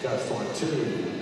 Got for 2.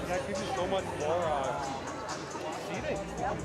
That gives you so much more seating. Yep.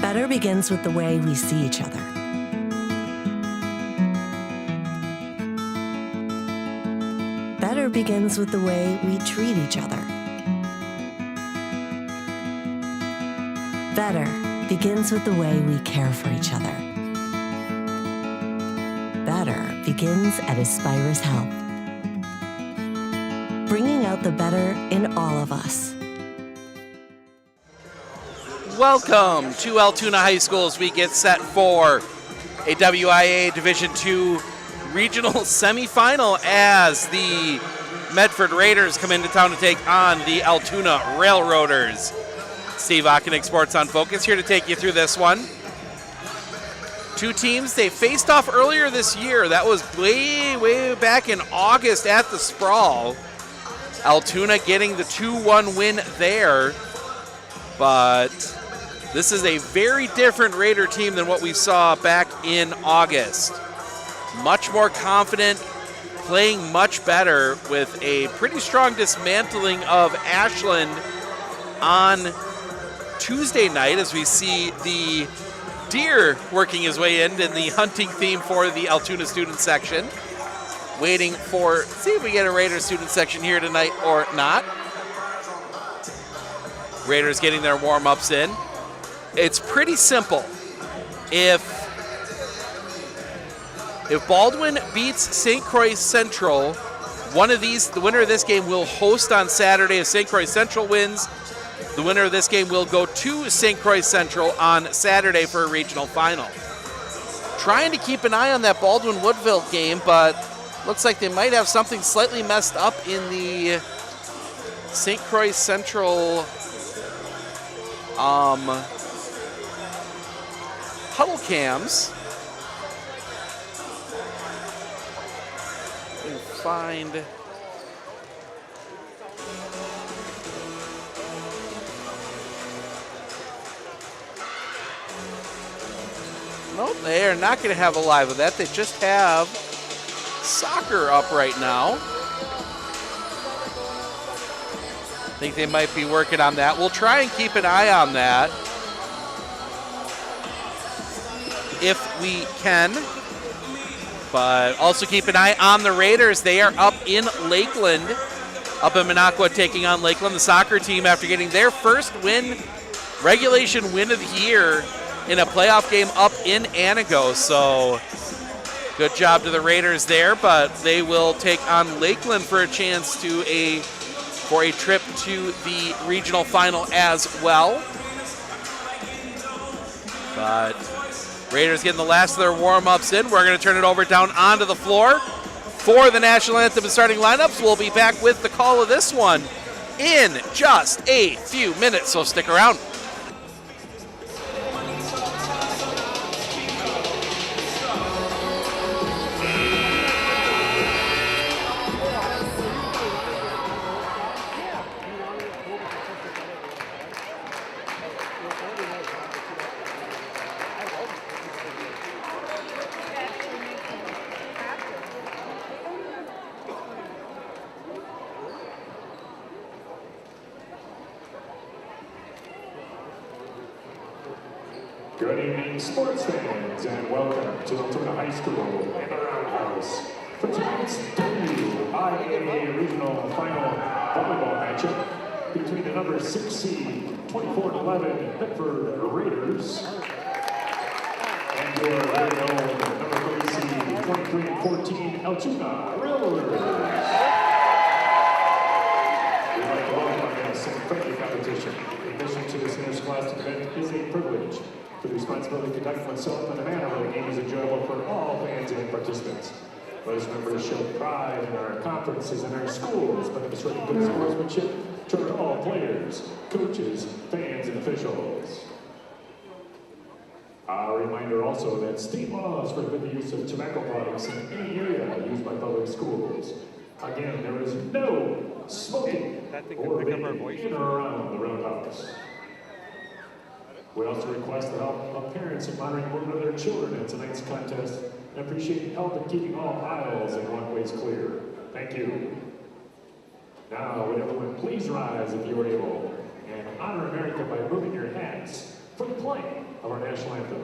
Better begins with the way we see each other. Better begins with the way we treat each other. Better begins with the way we care for each other. Better begins at Aspirus Health, bringing out the better in all of us. Welcome to Altoona High School as we get set for a WIAA Division II regional semifinal as the Medford Raiders come into town to take on the Altoona Railroaders. Steve Ockenick, Sports on Focus, here to take you through this one. Two teams, they faced off earlier this year. That was way back in August at the Sprawl. Altoona getting the 2-1 win there. But this is a very different Raider team than what we saw back in August. Much more confident, playing much better with a pretty strong dismantling of Ashland on Tuesday night as we see the deer working his way in the hunting theme for the Altoona student section. Waiting for, see if we get a Raider student section here tonight or not. Raiders getting their warm-ups in. It's pretty simple. If Baldwin beats St. Croix Central, the winner of this game will host on Saturday. If St. Croix Central wins, the winner of this game will go to St. Croix Central on Saturday for a regional final. Trying to keep an eye on that Baldwin-Woodville game, but looks like they might have something slightly messed up in the St. Croix Central huddle cams. And find nope, they are not going to have a live of that. They just have soccer up right now. I think they might be working on that. We'll try and keep an eye on that if we can. But also keep an eye on the Raiders. They are up in Lakeland, up in Minocqua, taking on Lakeland, the soccer team, after getting their first regulation win of the year in a playoff game up in Anago. So good job to the Raiders there, but they will take on Lakeland for a chance for a trip to the regional final as well. But Raiders getting the last of their warm-ups in. We're going to turn it over down onto the floor for the national anthem and starting lineups. We'll be back with the call of this one in just a few minutes, so stick around. Good evening, sports fans, and welcome to Altoona High School and the Roundhouse for tonight's WIAA Regional Final Volleyball matchup between the number 6 seed 24-11 Medford Raiders and your very own number 3 seed 23-14 Altoona Railroaders. We'd like to welcome this friendly competition. Admission to this interscholastic event is a privilege. The responsibility to conduct oneself in a manner where the game is enjoyable for all fans and participants. Let us remember to show pride in our conferences and our schools by demonstrating good sportsmanship toward all players, coaches, fans, and officials. A reminder also that state laws prohibit the use of tobacco products in any area used by public schools. Again, there is no smoking or vaping in or around the Roundhouse. We also request the help of parents in monitoring movement of their children at tonight's contest and appreciate help in keeping all aisles and walkways clear. Thank you. Now, would everyone please rise if you are able and honor America by moving your hats for the play. of our national anthem.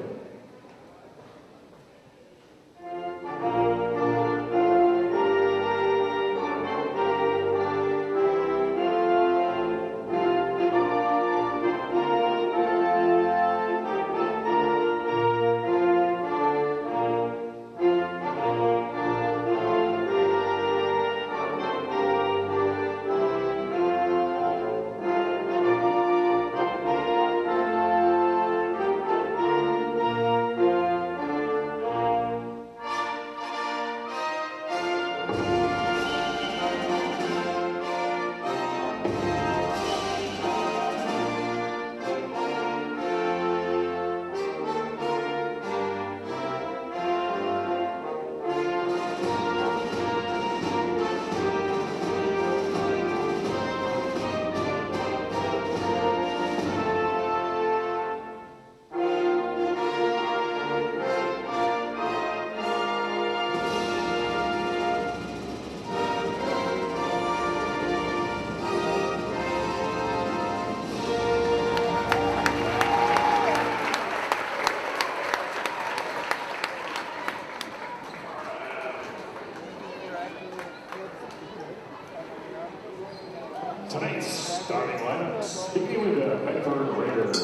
Tonight's starting lineups begin with the Medford Raiders.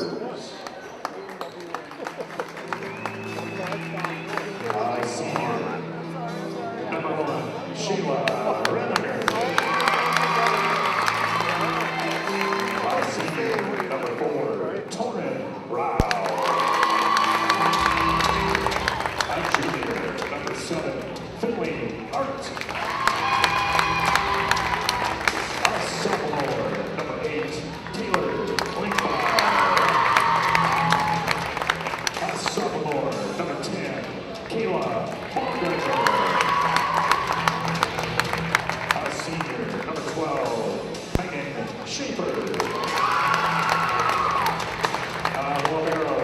Senior, number 1, Sheila Renner. Senior, number 4, Torin Rao. Junior, number 7, Finley Hart. Sophomore, number 8, Taylor Linkbar. Sophomore, number 10, Kayla Baumgartner. Senior, number 12, Megan Schaefer. Romero,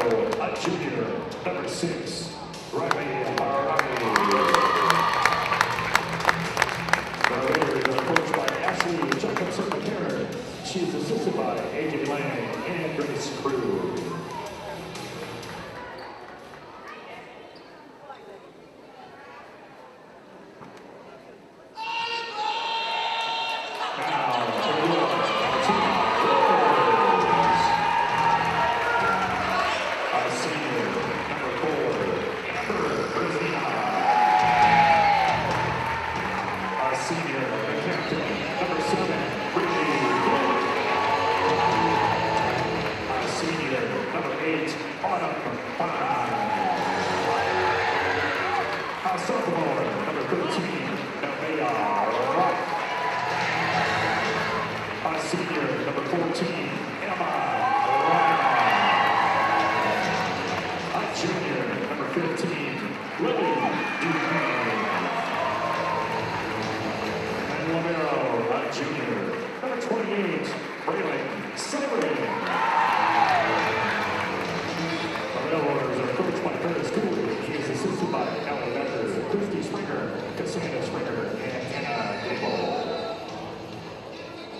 junior, number 6, Riley Harari. The Raiders are coached by Ashley Jacobson-Karen. She is assisted by AJ Lang and Grace Crew.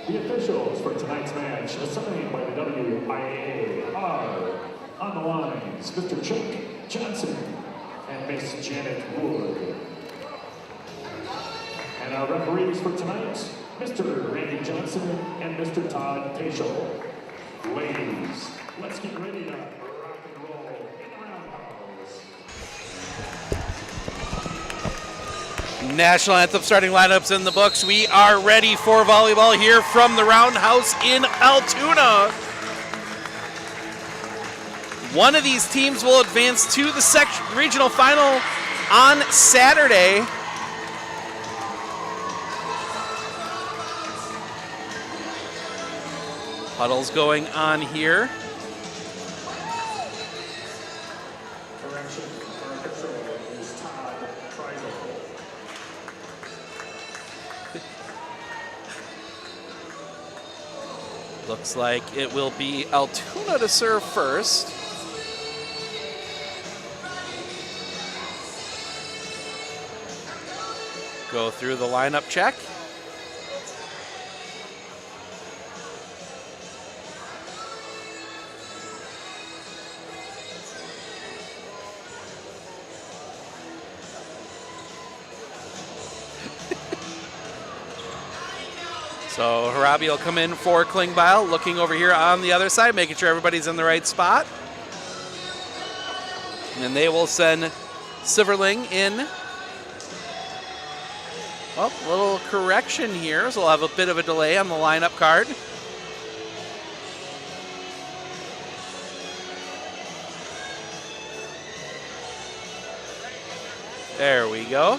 The officials for tonight's match, assigned by the WIAA, are on the lines, Mr. Chuck Johnson and Miss Janet Wood. And our referees for tonight, Mr. Randy Johnson and Mr. Todd Tashel. Ladies, let's get ready to rock and roll in the roundhouse. National anthem starting lineups in the books. We are ready for volleyball here from the Roundhouse in Altoona. One of these teams will advance to the regional final on Saturday. Huddles going on here. Looks like it will be Altoona to serve first. Go through the lineup check. So Harabi will come in for Klingbeil, looking over here on the other side, making sure everybody's in the right spot. And they will send Siverling in. Well, a little correction here, so we'll have a bit of a delay on the lineup card. There we go.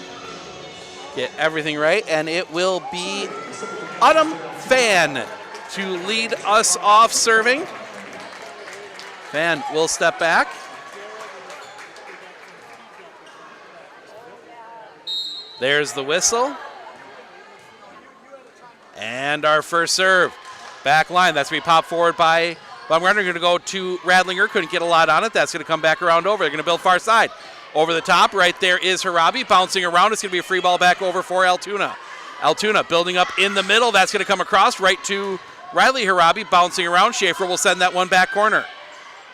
Get everything right, and it will be Autumn Fan to lead us off serving. Fan will step back. There's the whistle. And our first serve. Back line, that's going to be popped forward by Baumgartner. Going to go to Radlinger. Couldn't get a lot on it. That's going to come back around over. They're going to build far side. Over the top, right there is Harabi. Bouncing around. It's going to be a free ball back over for Altoona. Altoona building up in the middle. That's going to come across right to Riley Harabi. Bouncing around. Schaefer will send that one back corner.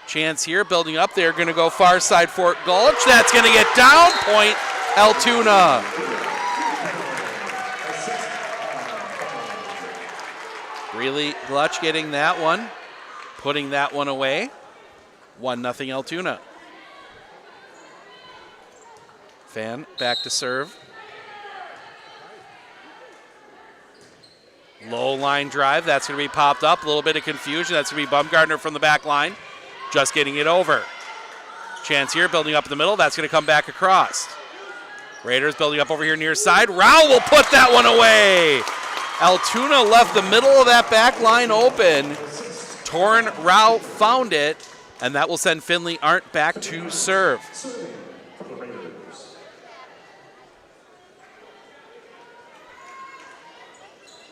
Chance here, building up. They're going to go far side for Gulch. That's going to get down. Point Altoona. Really Glutch getting that one, putting that one away. 1-0 Altoona. Fan back to serve. Low line drive, that's going to be popped up. A little bit of confusion. That's going to be Baumgartner from the back line, just getting it over. Chance here, building up in the middle. That's going to come back across. Raiders building up over here near side. Rao will put that one away. Altoona left the middle of that back line open. Torrin Rao found it, and that will send Finley Arndt back to serve.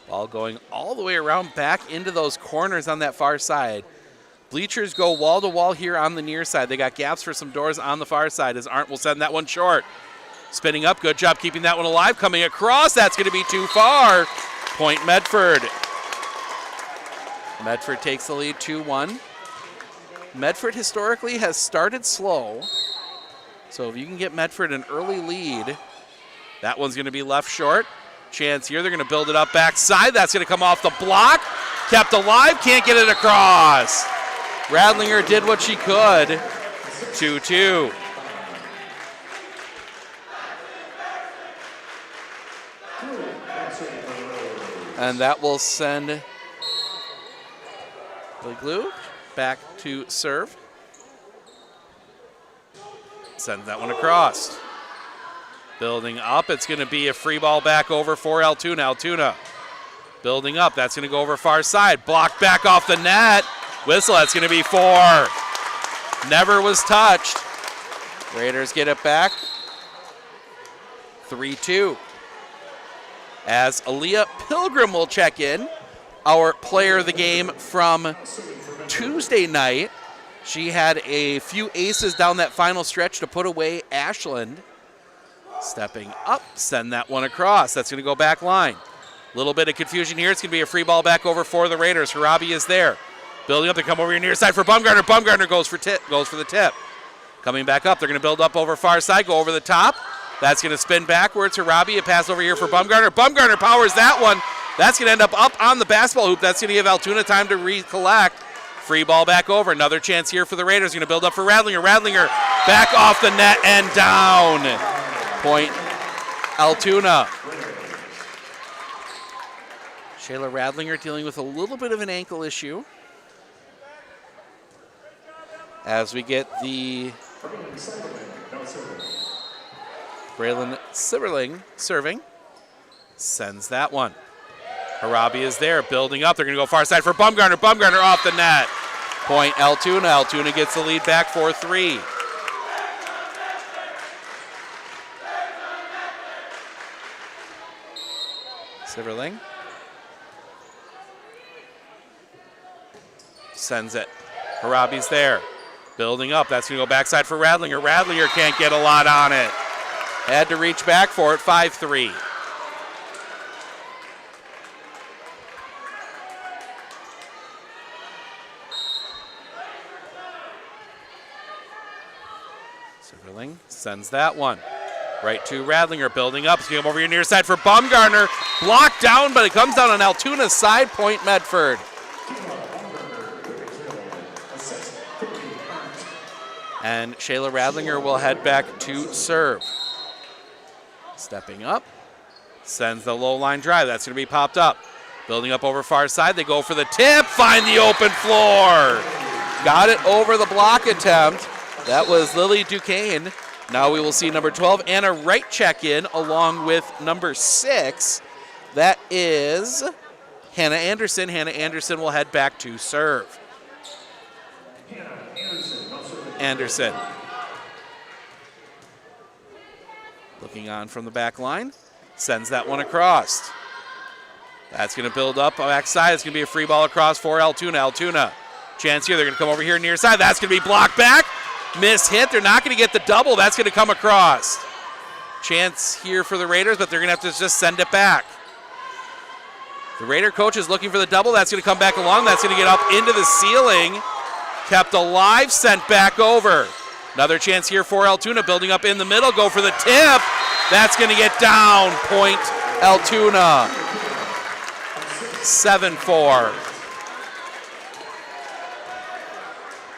Ball going all the way around back into those corners on that far side. Bleachers go wall to wall here on the near side. They got gaps for some doors on the far side as Arndt will send that one short. Spinning up, good job keeping that one alive. Coming across, that's going to be too far. Point Medford. Medford takes the lead 2-1. Medford historically has started slow. So if you can get Medford an early lead, that one's going to be left short. Chance here, they're going to build it up backside. That's going to come off the block. Kept alive, can't get it across. Radlinger did what she could. 2-2. And that will send Glue back to serve. Send that one across. Building up, it's going to be a free ball back over for Altoona. Altoona building up, that's going to go over far side. Blocked back off the net. Whistle, that's going to be 4. Never was touched. Raiders get it back. 3-2. As Aaliyah Pilgrim will check in, our player of the game from Tuesday night. She had a few aces down that final stretch to put away Ashland. Stepping up, send that one across. That's going to go back line. Little bit of confusion here. It's going to be a free ball back over for the Raiders. Harabi is there. Building up, they come over here near side for Baumgartner. Baumgartner goes for the tip. Coming back up, they're going to build up over far side, go over the top. That's going to spin backwards. Harabi, a pass over here for Baumgartner. Baumgartner powers that one. That's going to end up on the basketball hoop. That's going to give Altoona time to recollect. Free ball back over. Another chance here for the Raiders. Going to build up for Radlinger. Radlinger back off the net and down. Point Altoona. Shayla Radlinger dealing with a little bit of an ankle issue. As we get the Braylon Siverling serving. Sends that one. Harabi is there, building up. They're going to go far side for Baumgartner. Baumgartner off the net. Point Altoona. Altoona gets the lead back for 3. Siverling sends it. Harabi's there. Building up. That's going to go backside for Radlinger. Radlinger can't get a lot on it. Had to reach back for it. 5-3. Siverling sends that one. Right to Radlinger, building up. It's going to come over here near side for Baumgartner. Blocked down, but it comes down on Altoona's side. Point Medford. And Shayla Radlinger will head back to serve. Stepping up. Sends the low line drive. That's going to be popped up. Building up over far side. They go for the tip. Find the open floor. Got it over the block attempt. That was Lily Duquesne. Now we will see number 12, Anna Wright, check in along with number 6. That is Hannah Anderson. Hannah Anderson will head back to serve. Anderson. Looking on from the back line. Sends that one across. That's going to build up backside. It's going to be a free ball across for Altoona. Altoona. Chance here. They're going to come over here near side. That's going to be blocked back. Miss hit. They're not going to get the double. That's going to come across. Chance here for the Raiders, but they're going to have to just send it back. The Raider coach is looking for the double. That's going to come back along. That's going to get up into the ceiling. Kept alive, sent back over. Another chance here for Altoona, building up in the middle. Go for the tip. That's going to get down. Point Altoona. 7-4.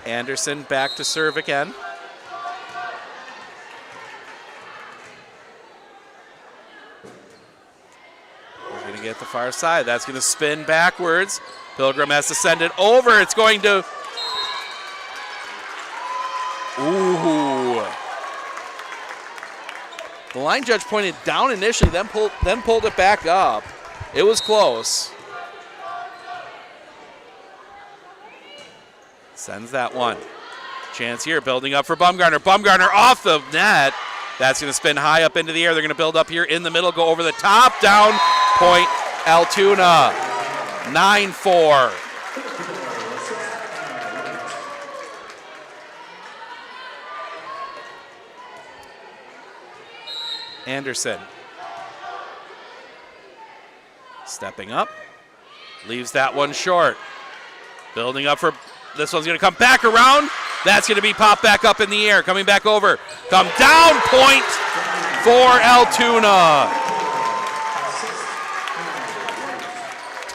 Anderson back to serve again. We're going to get the far side. That's going to spin backwards. Pilgrim has to send it over. It's going to... Ooh. The line judge pointed down initially, then pulled it back up. It was close. Sends that one. Chance here, building up for Baumgartner. Baumgartner off the net. That's going to spin high up into the air. They're going to build up here in the middle, go over the top, down, point Altoona. 9-4. Anderson. Stepping up. Leaves that one short. Building up for... This one's going to come back around. That's going to be popped back up in the air. Coming back over. Come down. Point for Altoona.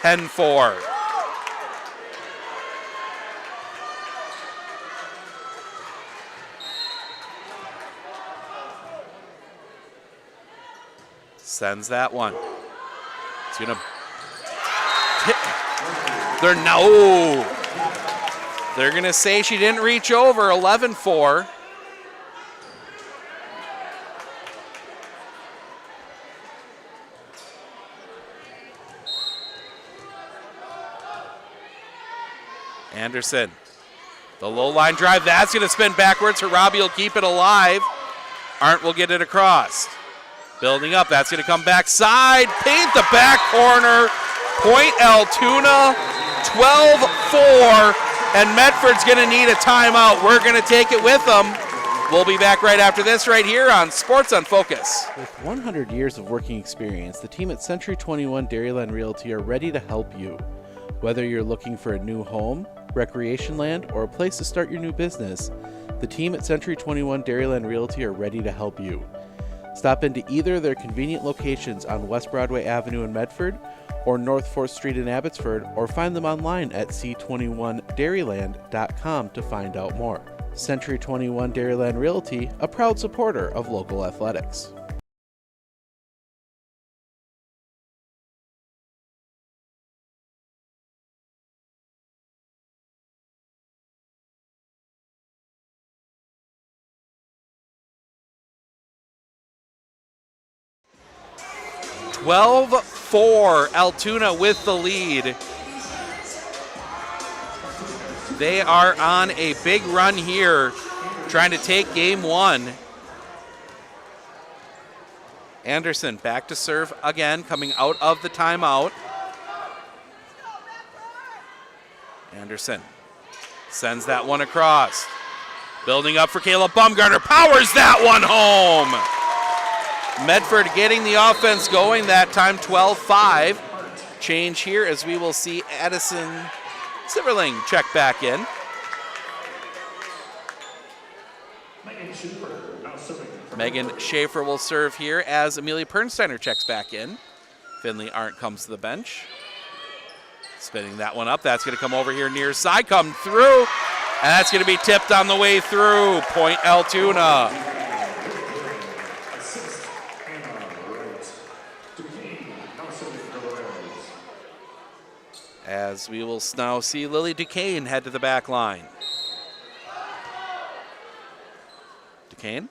10-4. Sends that one. It's going to... They're going to say she didn't reach over. 11-4. Anderson. The low line drive. That's going to spin backwards. Harabi will keep it alive. Arndt will get it across. Building up. That's going to come backside. Paint the back corner. Point Altoona. 12-4. And Medford's going to need a timeout. We're going to take it with them. We'll be back right after this right here on Sports on Focus. With 100 years of working experience, the team at Century 21 Dairyland Realty are ready to help you. Whether you're looking for a new home, recreation land, or a place to start your new business, the team at Century 21 Dairyland Realty are ready to help you. Stop into either of their convenient locations on West Broadway Avenue in Medford or North 4th Street in Abbotsford, or find them online at c21dairyland.com to find out more. Century 21 Dairyland Realty, a proud supporter of local athletics. $12-4, Altoona with the lead. They are on a big run here, trying to take game one. Anderson back to serve again, coming out of the timeout. Anderson sends that one across. Building up for Caleb Baumgartner, powers that one home. Medford getting the offense going that time, 12-5. Change here as we will see Addison Silverling check back in. Megan Schaefer will serve here as Amelia Pernsteiner checks back in. Finley Arndt comes to the bench. Spinning that one up. That's going to come over here near side, come through. And that's going to be tipped on the way through. Point Altoona. As we will now see Lily Duquesne head to the back line. Duquesne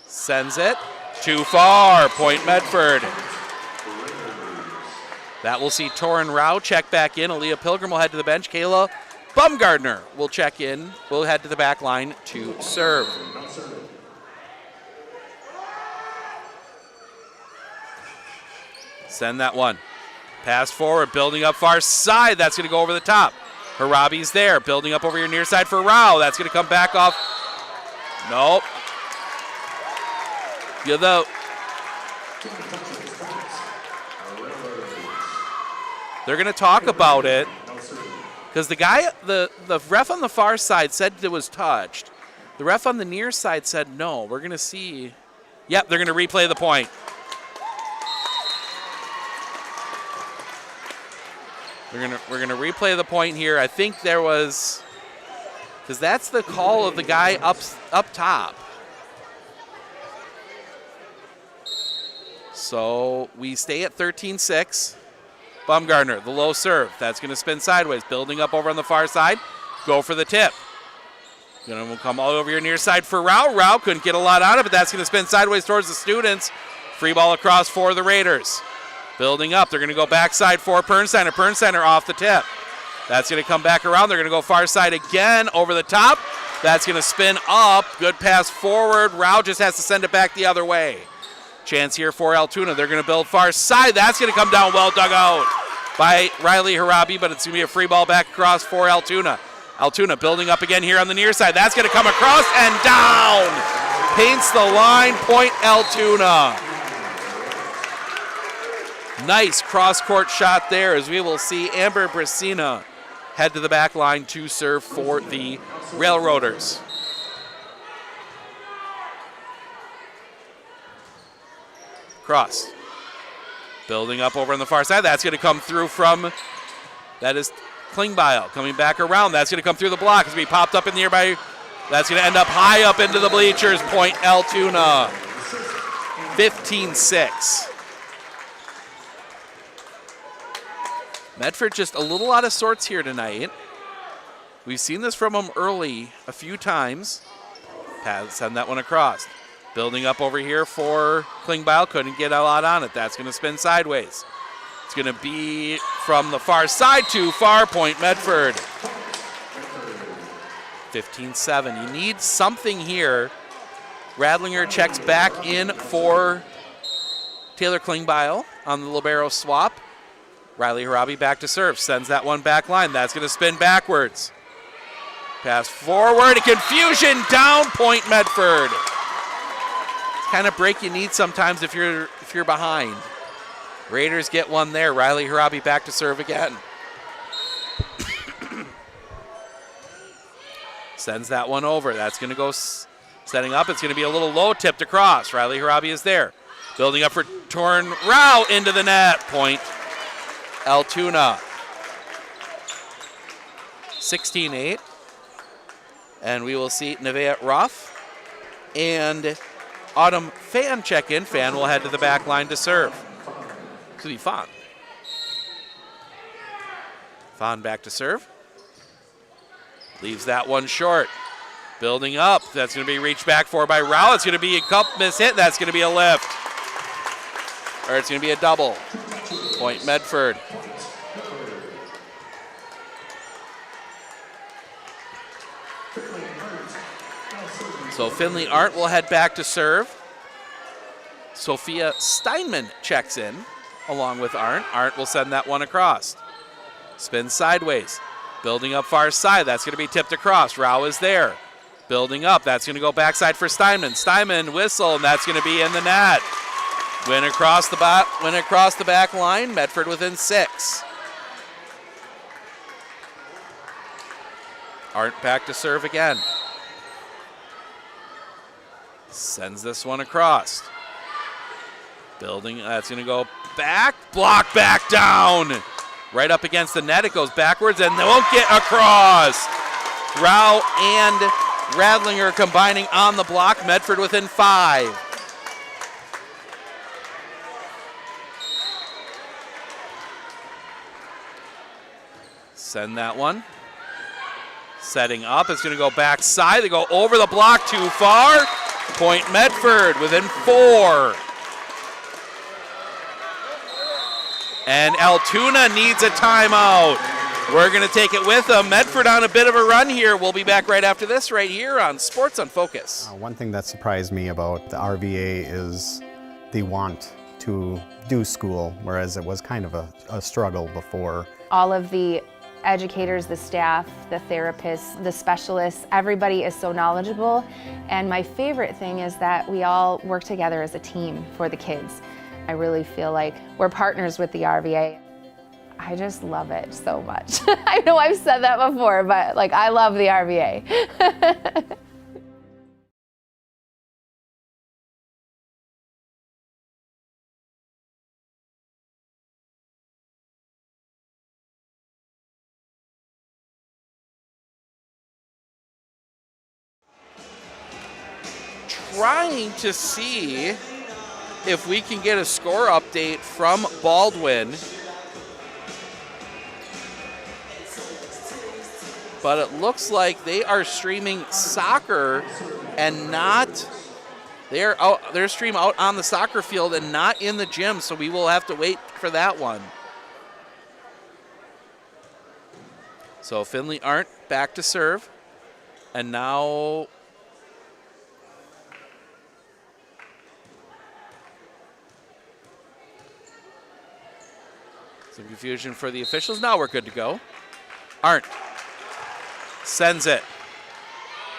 sends it too far. Point Medford. That will see Torin Rao check back in. Aaliyah Pilgrim will head to the bench. Kayla Bumgardner will check in. Will head to the back line to serve. Send that one. Pass forward, building up far side. That's going to go over the top. Harabi's there, building up over your near side for Rao. That's going to come back off. Nope. They're going to talk about it because the ref on the far side said it was touched. The ref on the near side said no. We're going to see. Yep, they're going to replay the point. We're gonna replay the point here. I think there was, because that's the call of the guy up top. So we stay at 13-6. Bumgardner, the low serve. That's gonna spin sideways, building up over on the far side. Go for the tip. Gonna come all over your near side for Rao. Rao couldn't get a lot out of it. That's gonna spin sideways towards the students. Free ball across for the Raiders. Building up, they're going to go backside for Pernsteiner. Pernsteiner off the tip. That's going to come back around. They're going to go far side again, over the top. That's going to spin up. Good pass forward. Rao just has to send it back the other way. Chance here for Altoona. They're going to build far side. That's going to come down well dug out by Riley Harabi, but it's going to be a free ball back across for Altoona. Altoona building up again here on the near side. That's going to come across and down. Paints the line. Point Altoona. Nice cross-court shot there, as we will see Amber Brasina head to the back line to serve for the Railroaders. Cross. Building up over on the far side. That's going to come through from, that is Klingbeil coming back around. That's going to come through the block. It's going to be popped up in the air by, that's going to end up high up into the bleachers. Point Altoona. 15-6. Medford just a little out of sorts here tonight. We've seen this from them early a few times. Send that one across. Building up over here for Klingbeil. Couldn't get a lot on it. That's going to spin sideways. It's going to be from the far side to far. Point Medford. 15-7. You need something here. Radlinger checks back in for Taylor Klingbeil on the libero swap. Riley Harabi back to serve, sends that one back line. That's going to spin backwards. Pass forward, confusion down. Point Medford. Kind of break you need sometimes if you're behind. Raiders get one there. Riley Harabi back to serve again. Sends that one over. That's going to go setting up. It's going to be a little low, tipped across. Riley Harabi is there. Building up for Torin Rao into the net. Point Altoona. 16-8. And we will see Nevaeh Ruff and Autumn Fan check in. Fan will head to the back line to serve. It's going to be Fawn. Fawn back to serve. Leaves that one short. Building up. That's going to be reached back for by Rao. It's going to be a cup miss hit. That's going to be a lift. Or it's going to be a double. Point Medford. So Finley Arndt will head back to serve. Sophia Steinman checks in along with Arndt. Arndt will send that one across. Spin sideways. Building up far side. That's going to be tipped across. Rao is there. Building up. That's going to go backside for Steinman. Steinman whistle, and that's going to be in the net. Win across the back line. Medford within 6. Arndt back to serve again. Sends this one across. Building, that's going to go back. Block back down. Right up against the net. It goes backwards and they won't get across. Rao and Radlinger combining on the block. Medford within 5. Send that one. Setting up. It's going to go backside. They go over the block too far. Point Medford within 4. And Altoona needs a timeout. We're going to take it with them. Medford on a bit of a run here. We'll be back right after this right here on Sports on Focus. One thing that surprised me about the RVA is the want to do school, whereas it was kind of a struggle before. All of the educators, the staff, the therapists, the specialists, everybody is so knowledgeable. And my favorite thing is that we all work together as a team for the kids. I really feel like we're partners with the RVA. I just love it so much. I know I've said that before, but like I love the RVA. Trying to see if we can get a score update from Baldwin. But it looks like they are streaming soccer and not, they're streaming out on the soccer field and not in the gym, so we will have to wait for that one. So Finley Arndt back to serve. And now some confusion for the officials. Now we're good to go. Arndt sends it.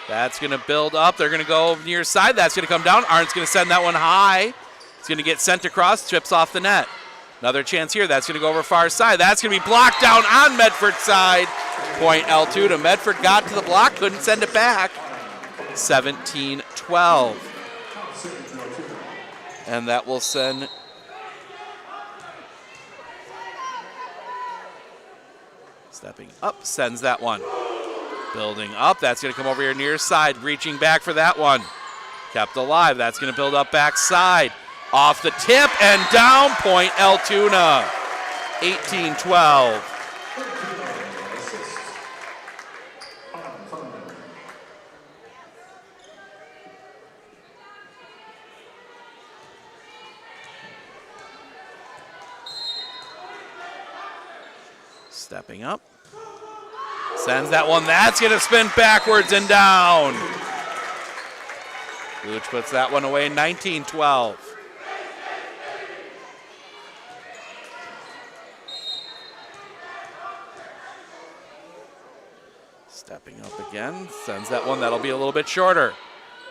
That's going to build up. They're going to go near side. That's going to come down. Arndt's going to send that one high. It's going to get sent across, trips off the net. Another chance here. That's going to go over far side. That's going to be blocked down on Medford's side. Point Altoona. Medford got to the block, couldn't send it back. 17-12. And that will send stepping up, sends that one. Building up, that's going to come over here near side, reaching back for that one. Kept alive, that's going to build up backside. Off the tip and down, point Altoona. 18-12. Stepping up. Sends that one. That's going to spin backwards and down. Luch puts that one away. 19-12. Stepping up again. Sends that one. That'll be a little bit shorter.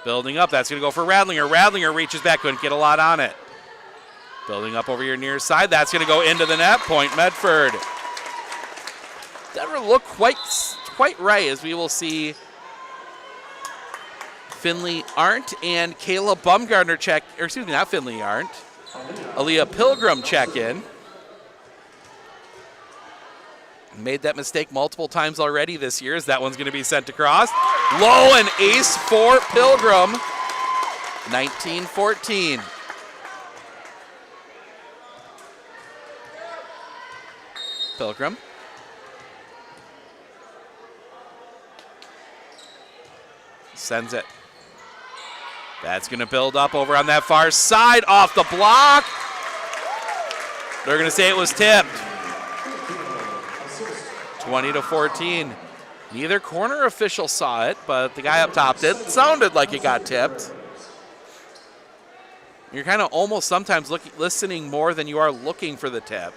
Building up. That's going to go for Radlinger. Radlinger reaches back. Couldn't get a lot on it. Building up over here near side. That's going to go into the net. Point Medford. Never look quite right, as we will see Finley Arndt and Kayla Bumgardner check, or excuse me, not Finley Arndt, Aaliyah Pilgrim check in. Made that mistake multiple times already this year, as that one's going to be sent across. Low and ace for Pilgrim. 19-14. Pilgrim. Sends it. That's going to build up over on that far side, off the block. They're going to say it was tipped. 20-14. Neither corner official saw it, but the guy up top did. It sounded like it got tipped. You're kind of almost sometimes listening more than you are looking for the tip.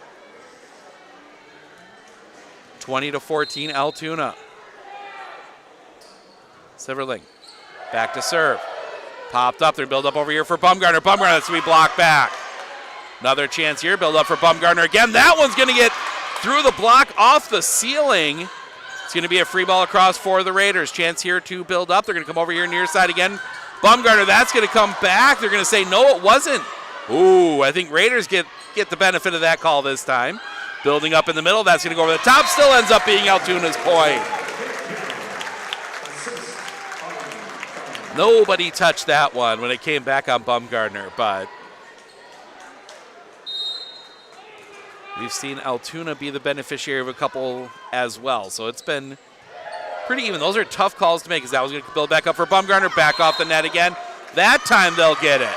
20-14, Altoona. Silverling back to serve. Popped up. They're build up over here for Bumgardner. Bumgardner, that's going to be blocked back. Another chance here. Build up for Bumgardner again. That one's going to get through the block off the ceiling. It's going to be a free ball across for the Raiders. Chance here to build up. They're going to come over here near side again. Bumgarner, that's going to come back. They're going to say, no, it wasn't. Ooh, I think Raiders get the benefit of that call this time. Building up in the middle, that's going to go over the top. Still ends up being Altoona's point. Nobody touched that one when it came back on Bumgarner, but we've seen Altoona be the beneficiary of a couple as well. So it's been pretty even. Those are tough calls to make, because that was going to build back up for Bumgarner. Back off the net again. That time they'll get it.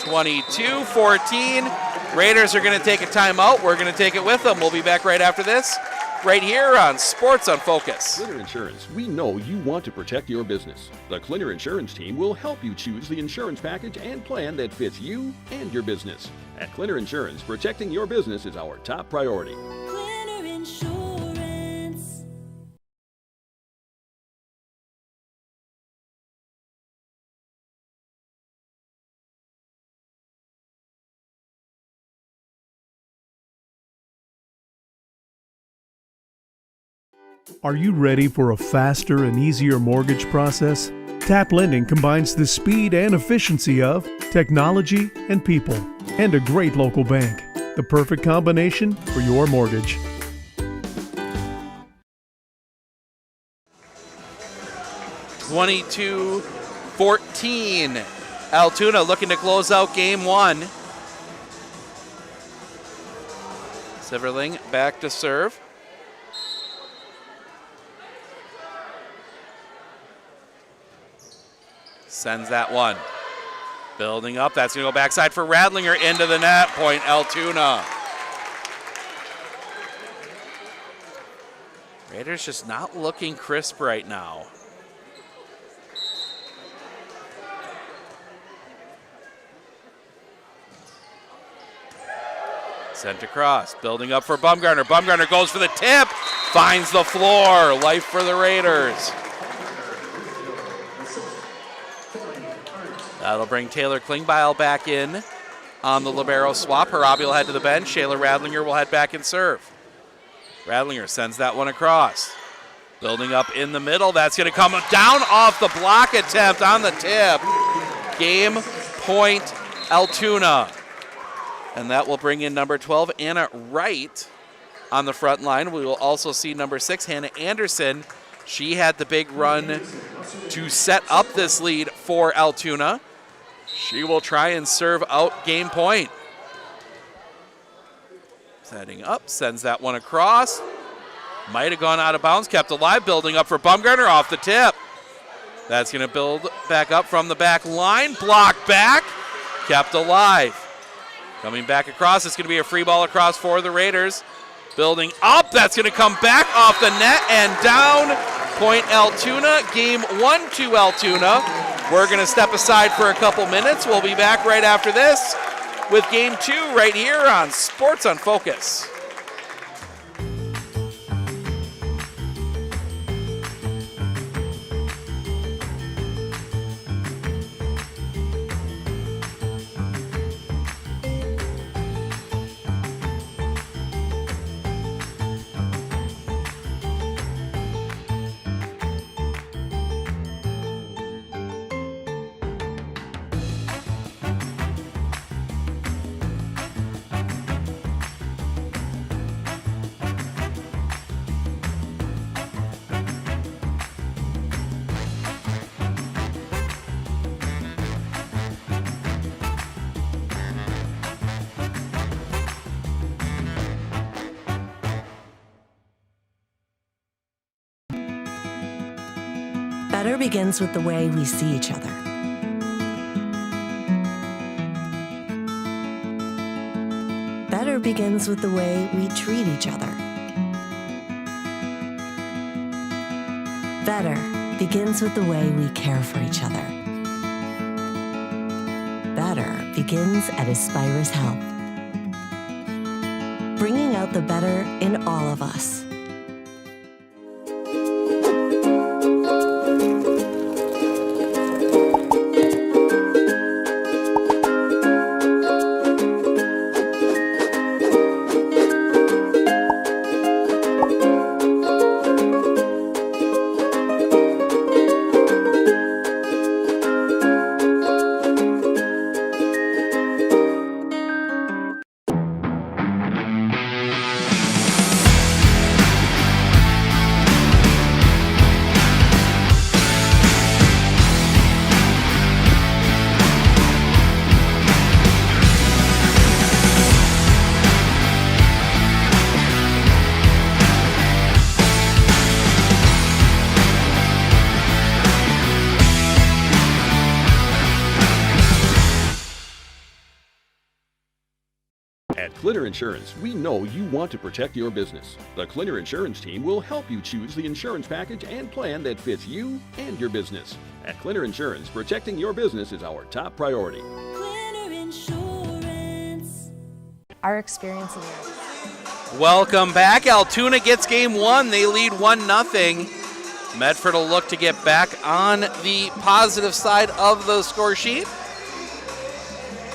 22-14. Raiders are going to take a timeout. We're going to take it with them. We'll be back right after this, right here on Sports on Focus. Clinner Insurance, we know you want to protect your business. The Clinner Insurance team will help you choose the insurance package and plan that fits you and your business. At Clinner Insurance, protecting your business is our top priority. Clinner Insurance. Are you ready for a faster and easier mortgage process? TAP Lending combines the speed and efficiency of technology and people, and a great local bank. The perfect combination for your mortgage. (22-14). Altoona looking to close out game one. Severling back to serve. Sends that one. Building up. That's going to go backside for Radlinger. Into the net. Point Altoona. Raiders just not looking crisp right now. Sent across. Building up for Bumgarner. Bumgarner goes for the tip. Finds the floor. Life for the Raiders. That'll bring Taylor Klingbeil back in on the libero swap. Harabi will head to the bench. Shayla Radlinger will head back and serve. Radlinger sends that one across. Building up in the middle. That's going to come down off the block attempt on the tip. Game point Altoona. And that will bring in number 12, Anna Wright, on the front line. We will also see number 6, Hannah Anderson. She had the big run to set up this lead for Altoona. She will try and serve out game point. Setting up, sends that one across. Might have gone out of bounds, kept alive, building up for Bumgarner off the tip. That's going to build back up from the back line. Blocked back, kept alive. Coming back across, it's going to be a free ball across for the Raiders. Building up, that's going to come back off the net and down. Point Altoona, game 1 to Altoona. We're going to step aside for a couple minutes. We'll be back right after this with game 2 right here on Sports on Focus. Better begins with the way we see each other. Better begins with the way we treat each other. Better begins with the way we care for each other. Better begins at Aspirus Health, bringing out the better in all of us. Clinner Insurance, we know you want to protect your business. The Clinner Insurance team will help you choose the insurance package and plan that fits you and your business. At Clinner Insurance, protecting your business is our top priority. Clinner Insurance. Our experience in Welcome back. Altoona gets game one. They lead 1-0. Medford will look to get back on the positive side of the score sheet.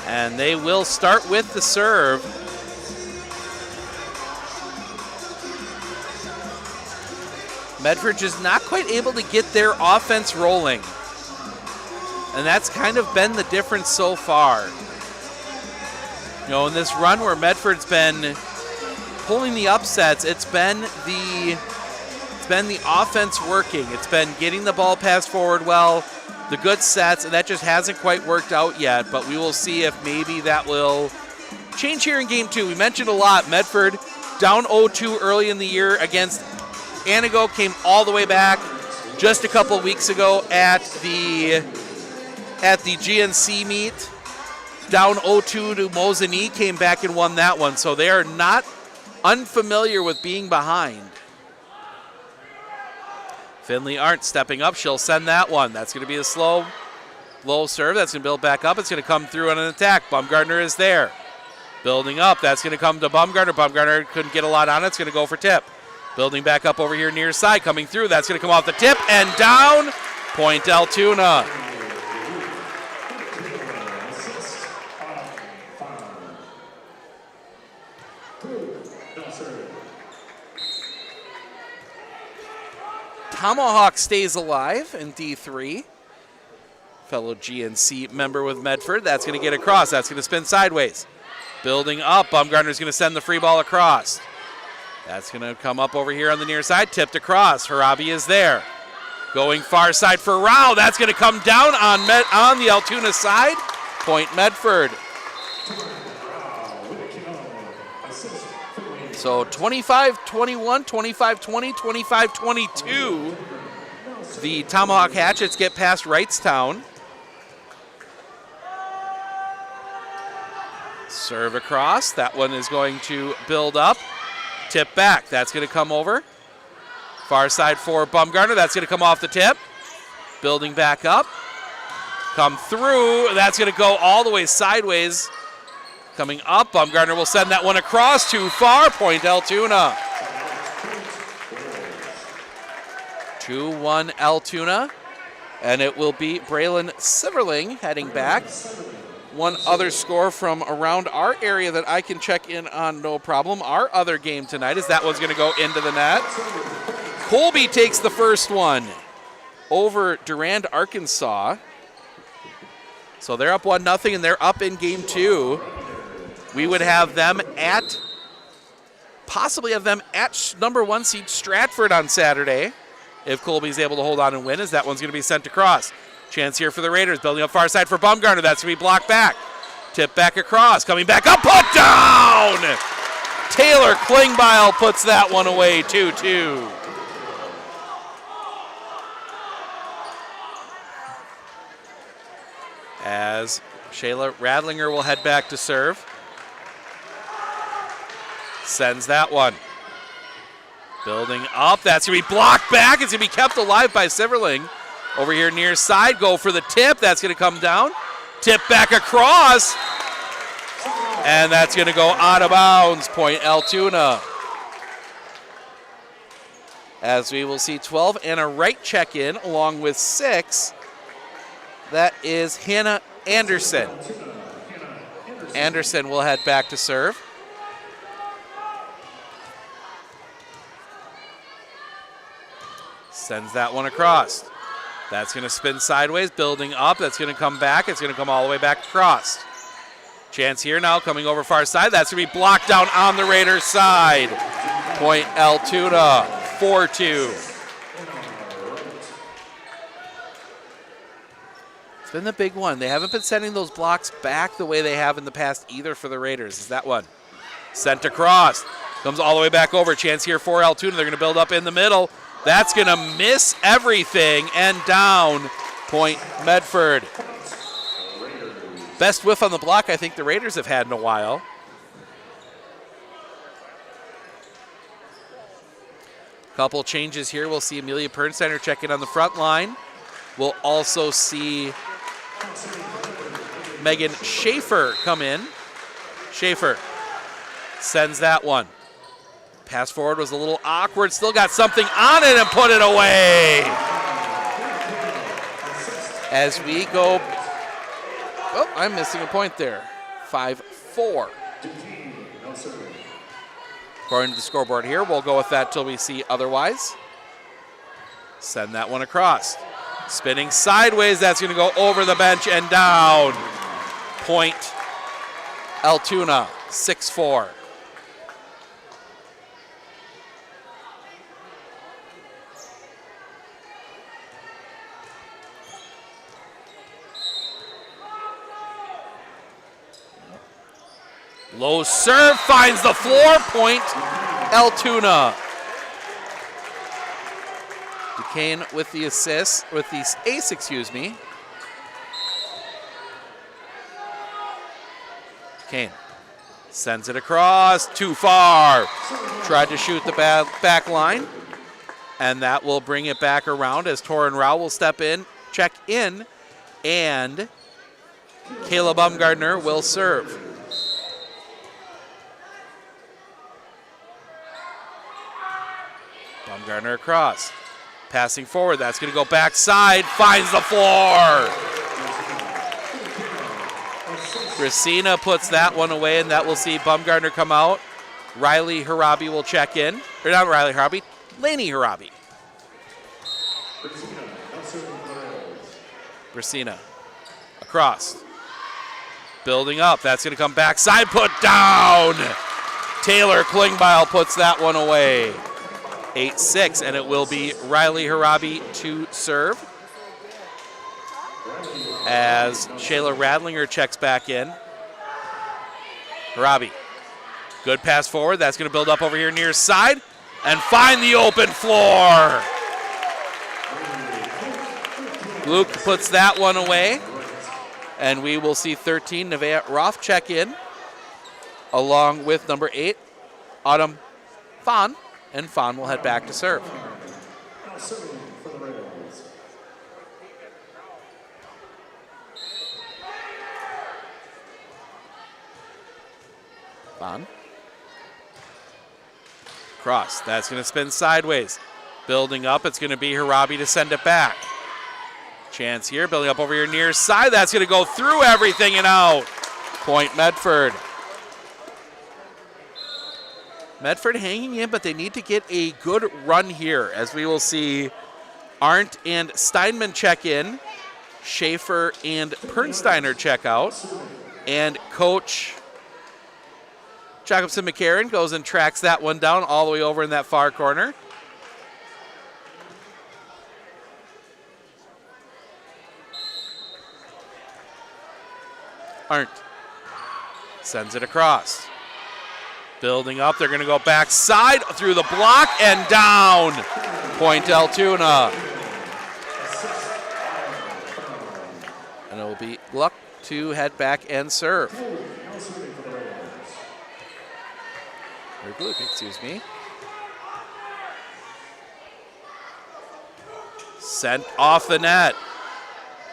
And they will start with the serve. Medford just not quite able to get their offense rolling. And that's kind of been the difference so far. You know, in this run where Medford's been pulling the upsets, it's been the offense working. It's been getting the ball passed forward well, the good sets, and that just hasn't quite worked out yet, but we will see if maybe that will change here in game two. We mentioned a lot, Medford down 0-2 early in the year against Anago, came all the way back just a couple of weeks ago at the GNC meet. Down 0-2 to Mosinee, came back and won that one. So they are not unfamiliar with being behind. Finley Arndt stepping up. She'll send that one. That's going to be a slow, low serve. That's going to build back up. It's going to come through on an attack. Baumgartner is there. Building up. That's going to come to Baumgartner. Baumgartner couldn't get a lot on it. It's going to go for tip. Building back up over here near side. Coming through. That's going to come off the tip and down. Point Altoona. Tomahawk stays alive in D3. Fellow GNC member with Medford. That's going to get across. That's going to spin sideways. Building up. Baumgartner's going to send the free ball across. That's going to come up over here on the near side. Tipped across. Harabi is there. Going far side for Rao. That's going to come down on the Altoona side. Point Medford. So 25-21, 25-20, 25-22. The Tomahawk Hatchets get past Wrightstown. Serve across. That one is going to build up. Tip back. That's going to come over. Far side for Baumgartner. That's going to come off the tip. Building back up. Come through. That's going to go all the way sideways. Coming up, Baumgartner will send that one across too far. Point Altoona. 2-1 Altoona. And it will be Braylon Siverling heading back. One other score from around our area that I can check in on, no problem. Our other game tonight is that one's going to go into the net. Colby takes the first one over Durand, Arkansas. So they're up 1-0, and they're up in game two. We would have them possibly have them at number 1 seed Stratford on Saturday if Colby's able to hold on and win, as that one's going to be sent across. Chance here for the Raiders, building up far side for Baumgartner. That's going to be blocked back. Tip back across, coming back up, put down! Taylor Klingbeil puts that one away, 2-2. As Shayla Radlinger will head back to serve. Sends that one. Building up. That's going to be blocked back. It's going to be kept alive by Siverling. Over here near side. Go for the tip. That's going to come down. Tip back across. And that's going to go out of bounds. Point Altoona. As we will see 12 and a right check in along with 6. That is Hannah Anderson. Anderson will head back to serve. Sends that one across. That's going to spin sideways, building up. That's going to come back. It's going to come all the way back across. Chance here now coming over far side. That's going to be blocked down on the Raiders' side. Point Altoona, 4-2. It's been the big one. They haven't been sending those blocks back the way they have in the past either for the Raiders. Is that one? Sent across. Comes all the way back over. Chance here for Altoona. They're going to build up in the middle. That's going to miss everything and down. Point Medford. Best whiff on the block I think the Raiders have had in a while. Couple changes here. We'll see Amelia Pernsteiner check in on the front line. We'll also see Megan Schaefer come in. Schaefer sends that one. Pass forward was a little awkward. Still got something on it and put it away. As we go, oh, I'm missing a point there. 5-4. According to the scoreboard here, we'll go with that till we see otherwise. Send that one across. Spinning sideways, that's going to go over the bench and down. Point Altoona, 6-4. Low serve finds the floor, point Altoona. Duquesne with the assist, with the ace, excuse me. Kane sends it across, too far. Tried to shoot the back line, and that will bring it back around as Torin Rao will step in, check in, and Kayla Baumgartner will serve. Baumgartner across. Passing forward, that's going to go backside, finds the floor. Christina puts that one away, and that will see Baumgartner come out. Riley Harabi will check in. Or not Riley Harabi, Lainey Harabi. Bracina across. Building up, that's going to come backside, put down. Taylor Klingbeil puts that one away. 8-6, and it will be Riley Harabi to serve. As Shayla Radlinger checks back in. Harabi, good pass forward. That's going to build up over here near side and find the open floor. Luke puts that one away, and we will see 13, Nevaeh Roth check in, along with number 8, Autumn Fawn. And Fawn will head back to serve. Fawn. Cross. That's going to spin sideways. Building up. It's going to be Harabi to send it back. Chance here. Building up over here near side. That's going to go through everything and out. Point Medford. Medford hanging in, but they need to get a good run here, as we will see Arndt and Steinman check in, Schaefer and Pernsteiner check out, and Coach Jacobson McCarron goes and tracks that one down all the way over in that far corner. Arndt sends it across. Building up, they're going to go backside through the block and down. Point Altoona. And it will be Gluck to head back and serve. Or Gluck, excuse me. Sent off the net.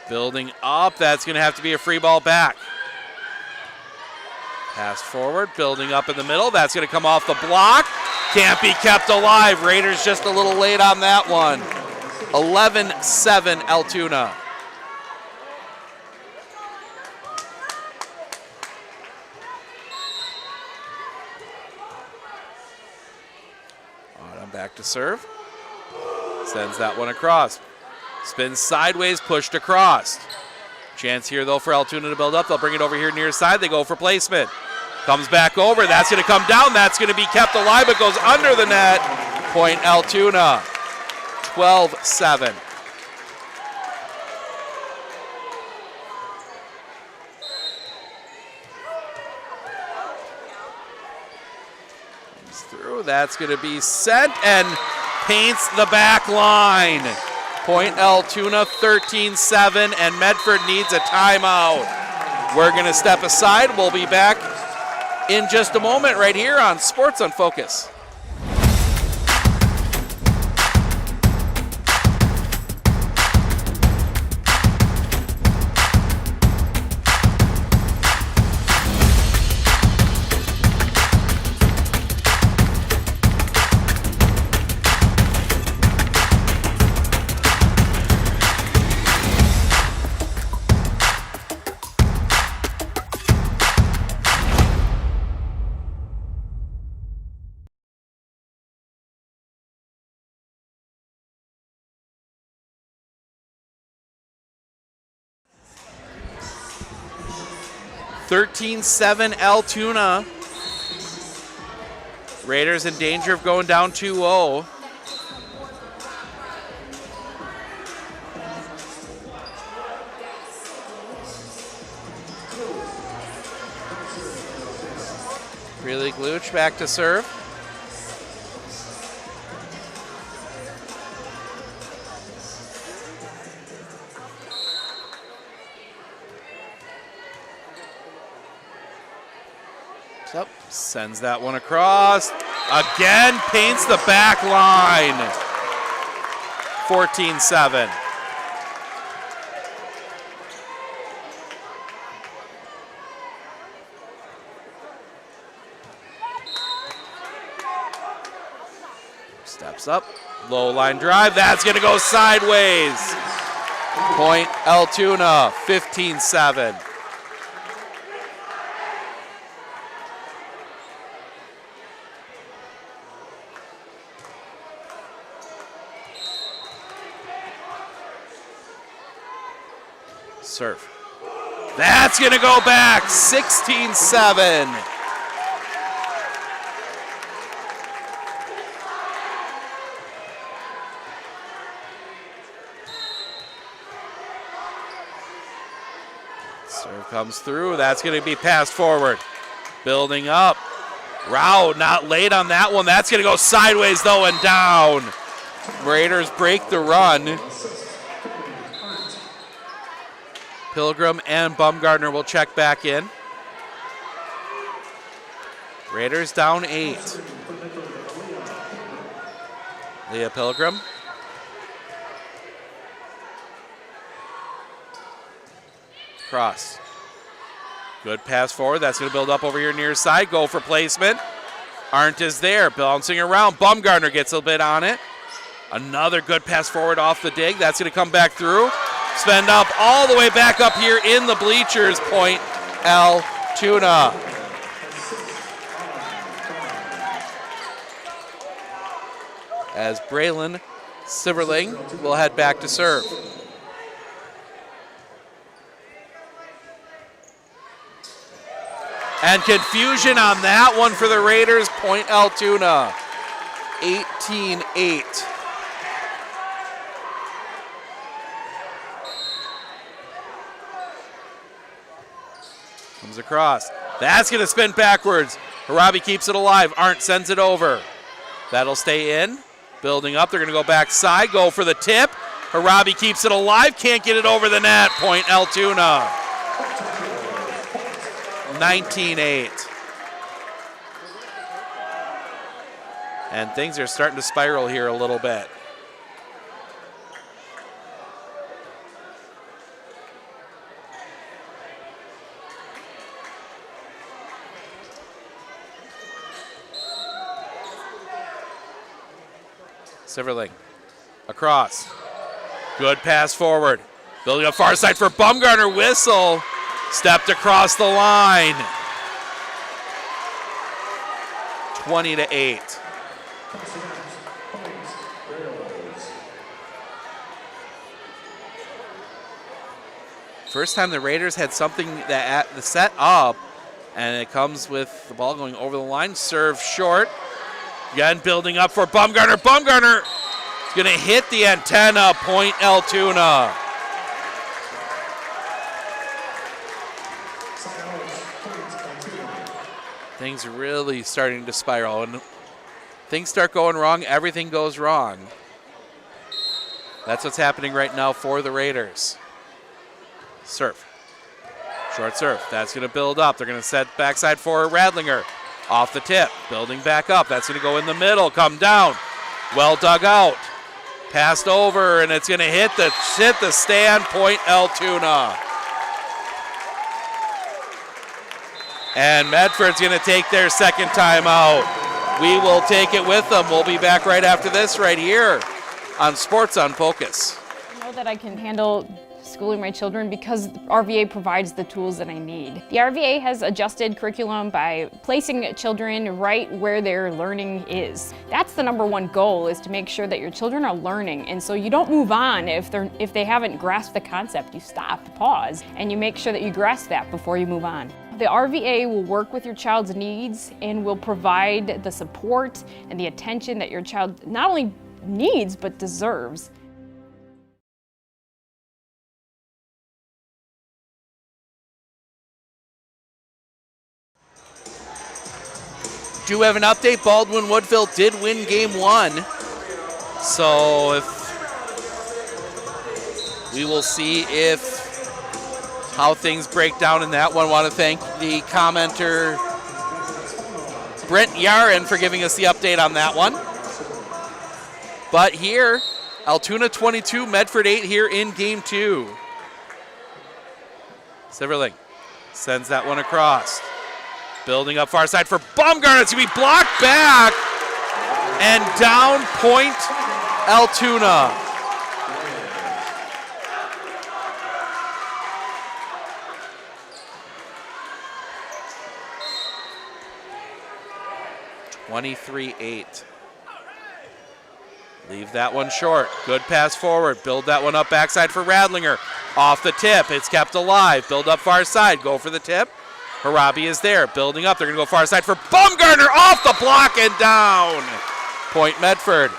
Building up, that's going to have to be a free ball back. Pass forward, building up in the middle. That's going to come off the block. Can't be kept alive. Raiders just a little late on that one. 11-7 Altoona. Autumn back to serve. Sends that one across. Spins sideways, pushed across. Chance here, though, for Altoona to build up. They'll bring it over here near side. They go for placement. Comes back over. That's going to come down. That's going to be kept alive, but goes under the net. Point Altoona. 12-7. Comes through. That's going to be sent and paints the back line. Point Altoona, 13-7, and Medford needs a timeout. We're going to step aside. We'll be back in just a moment right here on Sports on Focus. 13-7 Altoona. Raiders in danger of going down 2-0. Really Gluch back to serve. Up, sends that one across. Again, paints the back line. 14-7. Steps up, low line drive. That's going to go sideways. Point Altoona, 15-7. Serve. That's going to go back, 16-7. Serve comes through. That's going to be passed forward. Building up. Rao not late on that one. That's going to go sideways, though, and down. Raiders break the run. Pilgrim and Bumgardner will check back in. Raiders down 8. Leah Pilgrim. Cross. Good pass forward. That's going to build up over here near side. Go for placement. Arndt is there. Bouncing around. Bumgardner gets a bit on it. Another good pass forward off the dig. That's going to come back through. Spend up all the way back up here in the bleachers. Point Altoona. As Braylon Siverling will head back to serve. And confusion on that one for the Raiders. Point Altoona, 18-8. Comes across. That's going to spin backwards. Harabi keeps it alive. Arndt sends it over. That'll stay in. Building up. They're going to go backside. Go for the tip. Harabi keeps it alive. Can't get it over the net. Point Altoona. 19-8. And things are starting to spiral here a little bit. Siverling across. Good pass forward. Building up far side for Bumgardner. Whistle. Stepped across the line. 20-8. First time the Raiders had something that set up, and it comes with the ball going over the line. Serve short. Again, building up for Bumgardner. Bumgardner is going to hit the antenna. Point Altoona. Things really starting to spiral. And things start going wrong, everything goes wrong. That's what's happening right now for the Raiders. Serve. Short serve. That's going to build up. They're going to set backside for Radlinger. Off the tip. Building back up. That's going to go in the middle. Come down. Well dug out. Passed over, and it's going to hit the stand. Point Altoona. And Medford's going to take their second timeout. We will take it with them. We'll be back right after this right here on Sports on Focus. I know that I can handle schooling my children because RVA provides the tools that I need. The RVA has adjusted curriculum by placing children right where their learning is. That's the #1 goal, is to make sure that your children are learning, and so you don't move on if they haven't grasped the concept. You stop, pause, and you make sure that you grasp that before you move on. The RVA will work with your child's needs and will provide the support and the attention that your child not only needs but deserves. Do have an update. Baldwin Woodville did win game 1. So we will see how things break down in that one. I want to thank the commenter Brent Yaren for giving us the update on that one. But here, Altoona 22, Medford 8 here in game 2. Silverling sends that one across. Building up far side for Baumgartner. It's going to be blocked back. And down point Altoona. (23-8). Leave that one short. Good pass forward. Build that one up backside for Radlinger. Off the tip. It's kept alive. Build up far side. Go for the tip. Harabi is there. Building up. They're going to go far side for Baumgartner. Off the block and down. Point Medford.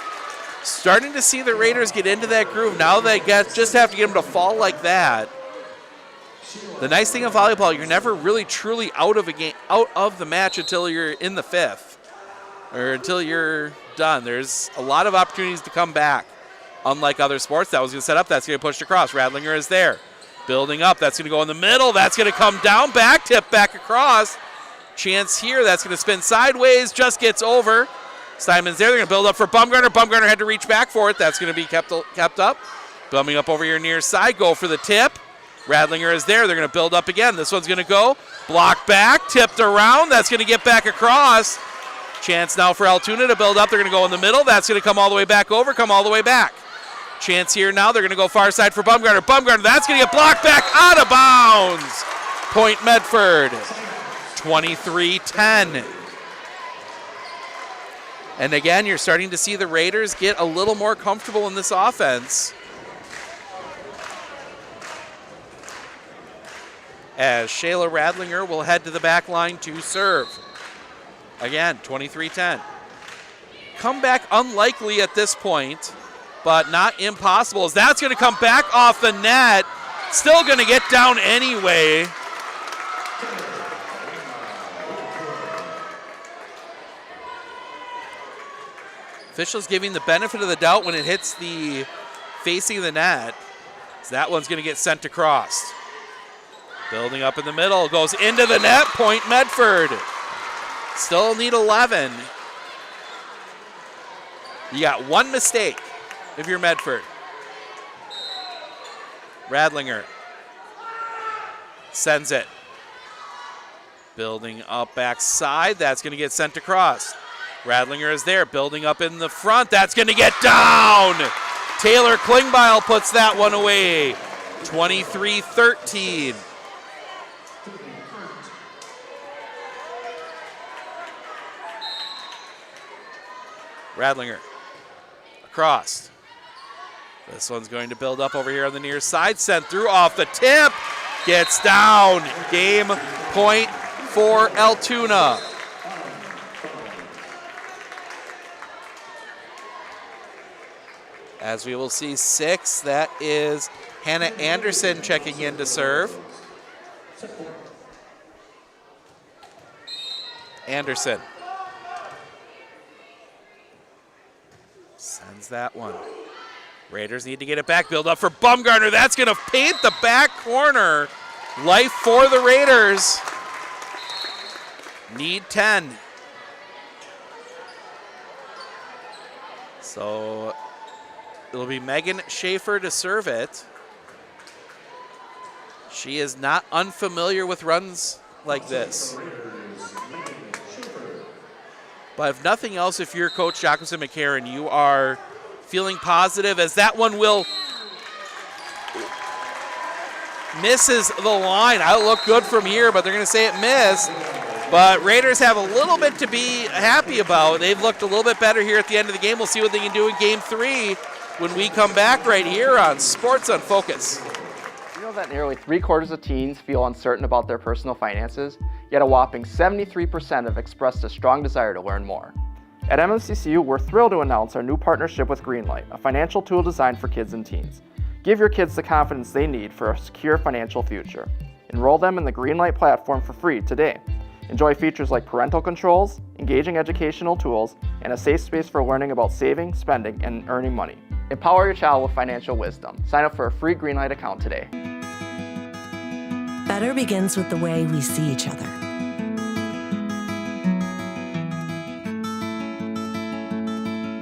Starting to see the Raiders get into that groove. Now they just have to get them to fall like that. The nice thing of volleyball, you're never really truly out of the match until you're in the 5th. Or until you're done. There's a lot of opportunities to come back. Unlike other sports, that was going to set up. That's going to push across. Radlinger is there. Building up. That's going to go in the middle. That's going to come down. Back tip back across. Chance here. That's going to spin sideways. Just gets over. Steinman's there. They're going to build up for Baumgartner. Baumgartner had to reach back for it. That's going to be kept up. Bumming up over here near side. Go for the tip. Radlinger is there. They're going to build up again. This one's going to go. Block back. Tipped around. That's going to get back across. Chance now for Altoona to build up. They're going to go in the middle. That's going to come all the way back over. Come all the way back. Chance here now. They're going to go far side for Baumgartner. Baumgartner, that's going to get blocked back out of bounds. Point Medford, 23-10. And again, you're starting to see the Raiders get a little more comfortable in this offense. As Shayla Radlinger will head to the back line to serve. Again, 23-10. Comeback unlikely at this point, but not impossible, as that's going to come back off the net. Still going to get down anyway. Officials giving the benefit of the doubt when it hits the facing of the net. So that one's going to get sent across. Building up in the middle, goes into the net, point Medford. Still need 11. You got one mistake if you're Medford. Radlinger sends it. Building up backside, that's going to get sent across. Radlinger is there, building up in the front, that's going to get down. Taylor Klingbeil puts that one away. 23-13. Radlinger across. This one's going to build up over here on the near side. Sent through off the tip. Gets down. Game point for Altoona. As we will see 6, that is Hannah Anderson checking in to serve. Anderson sends that one. Raiders need to get it back. Build up for Baumgartner. That's going to paint the back corner. Life for the Raiders. Need 10. So it'll be Megan Schaefer to serve it. She is not unfamiliar with runs like this. But if nothing else, if you're Coach Jacobson McCarron, you are feeling positive, as that one will misses the line. I look good from here, but they're going to say it missed. But Raiders have a little bit to be happy about. They've looked a little bit better here at the end of the game. We'll see what they can do in Game 3 when we come back right here on Sports on Focus. You know that nearly 3/4 of teens feel uncertain about their personal finances? yet a whopping 73% have expressed a strong desire to learn more. At MMCCU, we're thrilled to announce our new partnership with Greenlight, a financial tool designed for kids and teens. Give your kids the confidence they need for a secure financial future. Enroll them in the Greenlight platform for free today. Enjoy features like parental controls, engaging educational tools, and a safe space for learning about saving, spending, and earning money. Empower your child with financial wisdom. Sign up for a free Greenlight account today. Better begins with the way we see each other.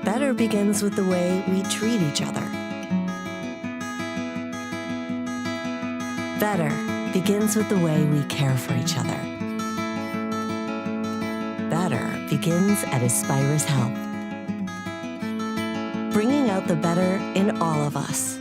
Better begins with the way we treat each other. Better begins with the way we care for each other. Better begins at Aspirus Health, bringing out the better in all of us.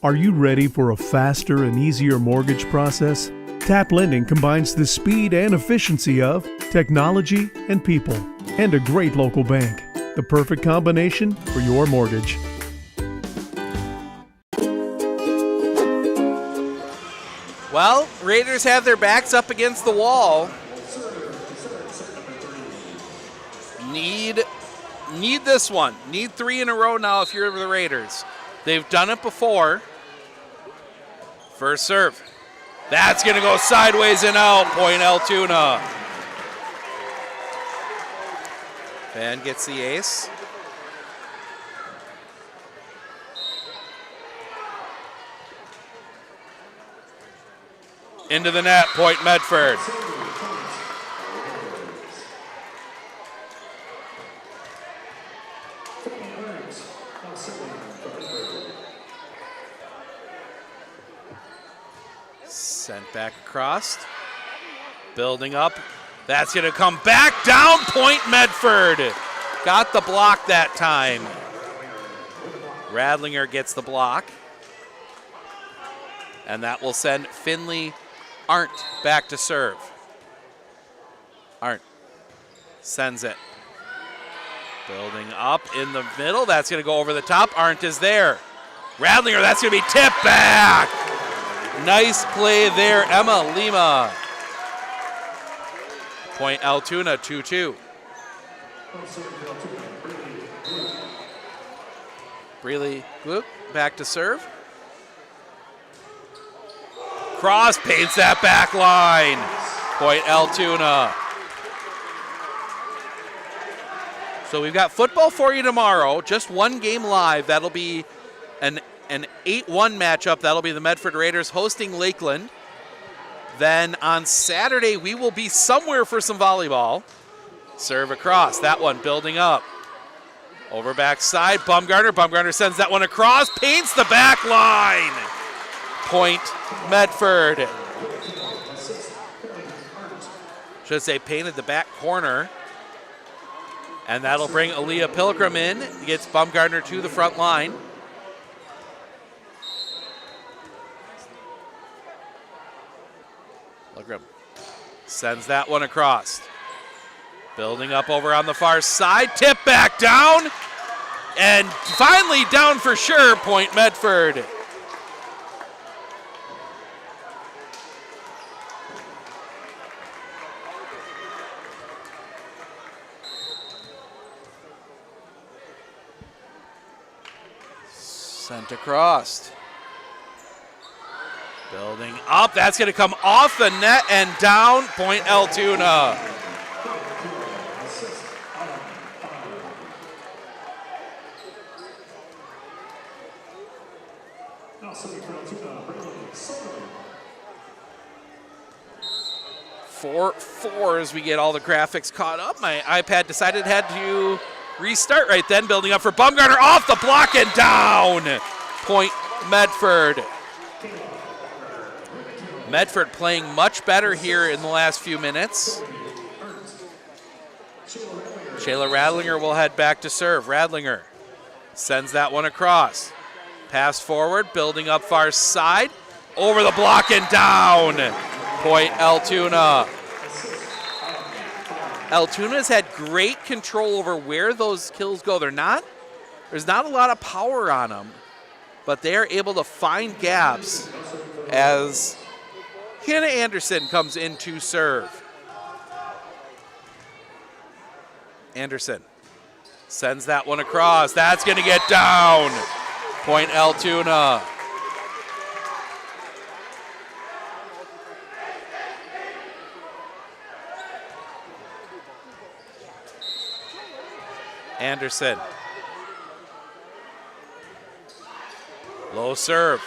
Are you ready for a faster and easier mortgage process? Tap Lending combines the speed and efficiency of technology and people, and a great local bank. The perfect combination for your mortgage. Well, Raiders have their backs up against the wall. Need this one. Need 3 in a row now if you're the Raiders. They've done it before. First serve. That's going to go sideways and out. Point Altoona. Van gets the ace. Into the net. Point Medford. Sent back across. Building up. That's going to come back down. Point Medford. Got the block that time. Radlinger gets the block. And that will send Finley Arndt back to serve. Arndt sends it. Building up in the middle. That's going to go over the top. Arndt is there. Radlinger, that's going to be tipped back. Nice play there, Emma Lima. Point Altoona, 2-2. Breeley Gluck back to serve. Cross paints that back line. Point Altoona. So we've got football for you tomorrow. Just one game live. That'll be an 8-1 matchup. That'll be the Medford Raiders hosting Lakeland. Then on Saturday, we will be somewhere for some volleyball. Serve across. That one building up. Over backside, Bumgarner. Bumgarner sends that one across. Paints the back line. Point Medford. Should say painted the back corner. And that'll bring Aaliyah Pilgrim in. Gets Bumgarner to the front line. Pilgrim sends that one across. Building up over on the far side. Tip back down. And finally down for sure. Point Medford. Sent across. Building up, that's going to come off the net and down, point Altoona. Now serving for Altoona, Brandon Sullivan. 4-4 as we get all the graphics caught up. My iPad decided it had to restart right then. Building up for Bumgarner, off the block and down. Point Medford. Medford playing much better here in the last few minutes. Shayla Radlinger will head back to serve. Radlinger sends that one across. Pass forward, building up far side. Over the block and down. Point Altoona. Altoona's had great control over where those kills go. There's not a lot of power on them, but they are able to find gaps as Hannah Anderson comes in to serve. Anderson sends that one across. That's going to get down. Point Altoona. Anderson. Low serve.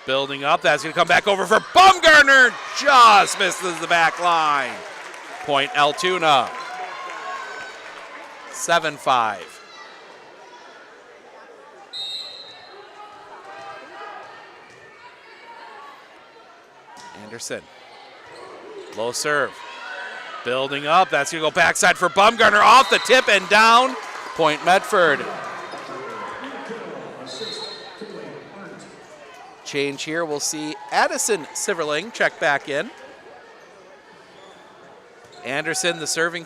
Building up. That's going to come back over for Bumgarner. Just misses the back line. Point Altoona. 7-5. Anderson. Low serve. Building up. That's going to go backside for Bumgarner. Off the tip and down. Point Medford. Change here. We'll see Addison Siverling check back in. Anderson, the serving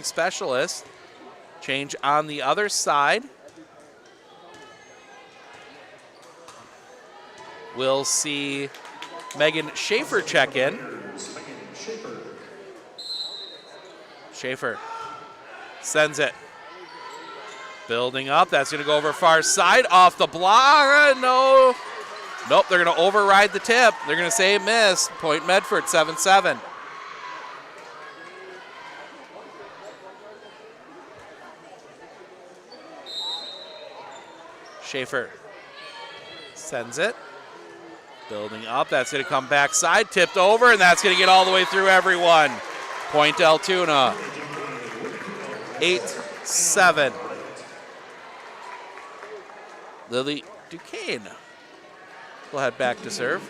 specialist. Change on the other side. We'll see Megan Schaefer check in. Schaefer sends it. Building up. That's going to go over far side. Off the block. No. Nope, they're going to override the tip. They're going to say miss. Point Medford, 7-7. Schaefer sends it. Building up. That's going to come backside. Tipped over, and that's going to get all the way through everyone. Point Altoona. 8-7. Lily Duquesne will head back to serve.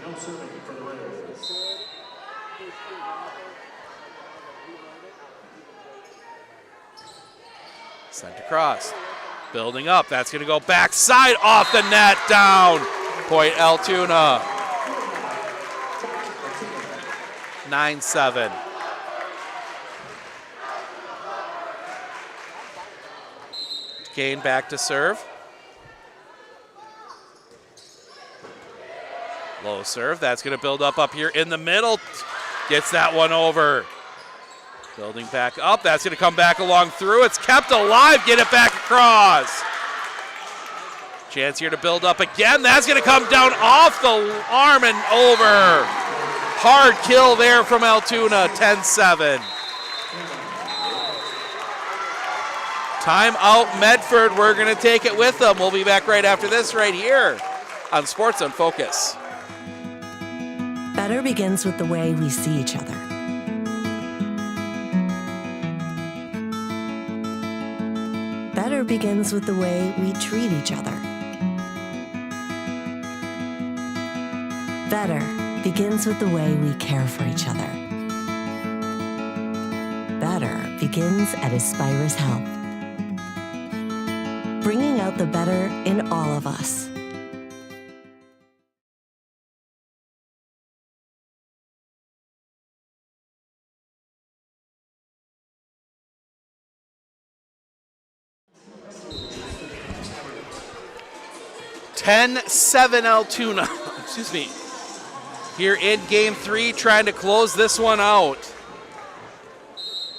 Sent across. Building up. That's going to go backside, off the net, down. Point Altoona. 9-7. Duquesne back to serve. Low serve. That's going to build up here in the middle. Gets that one over. Building back up. That's going to come back along through. It's kept alive. Get it back across. Chance here to build up again. That's going to come down off the arm and over. Hard kill there from Altoona. 10-7. Timeout Medford. We're going to take it with them. We'll be back right after this right here on Sports on Focus. Better begins with the way we see each other. Better begins with the way we treat each other. Better begins with the way we care for each other. Better begins at Aspirus Health. Bringing out the better in all of us. (10-7) Altoona. Excuse me. Here in game 3, trying to close this one out.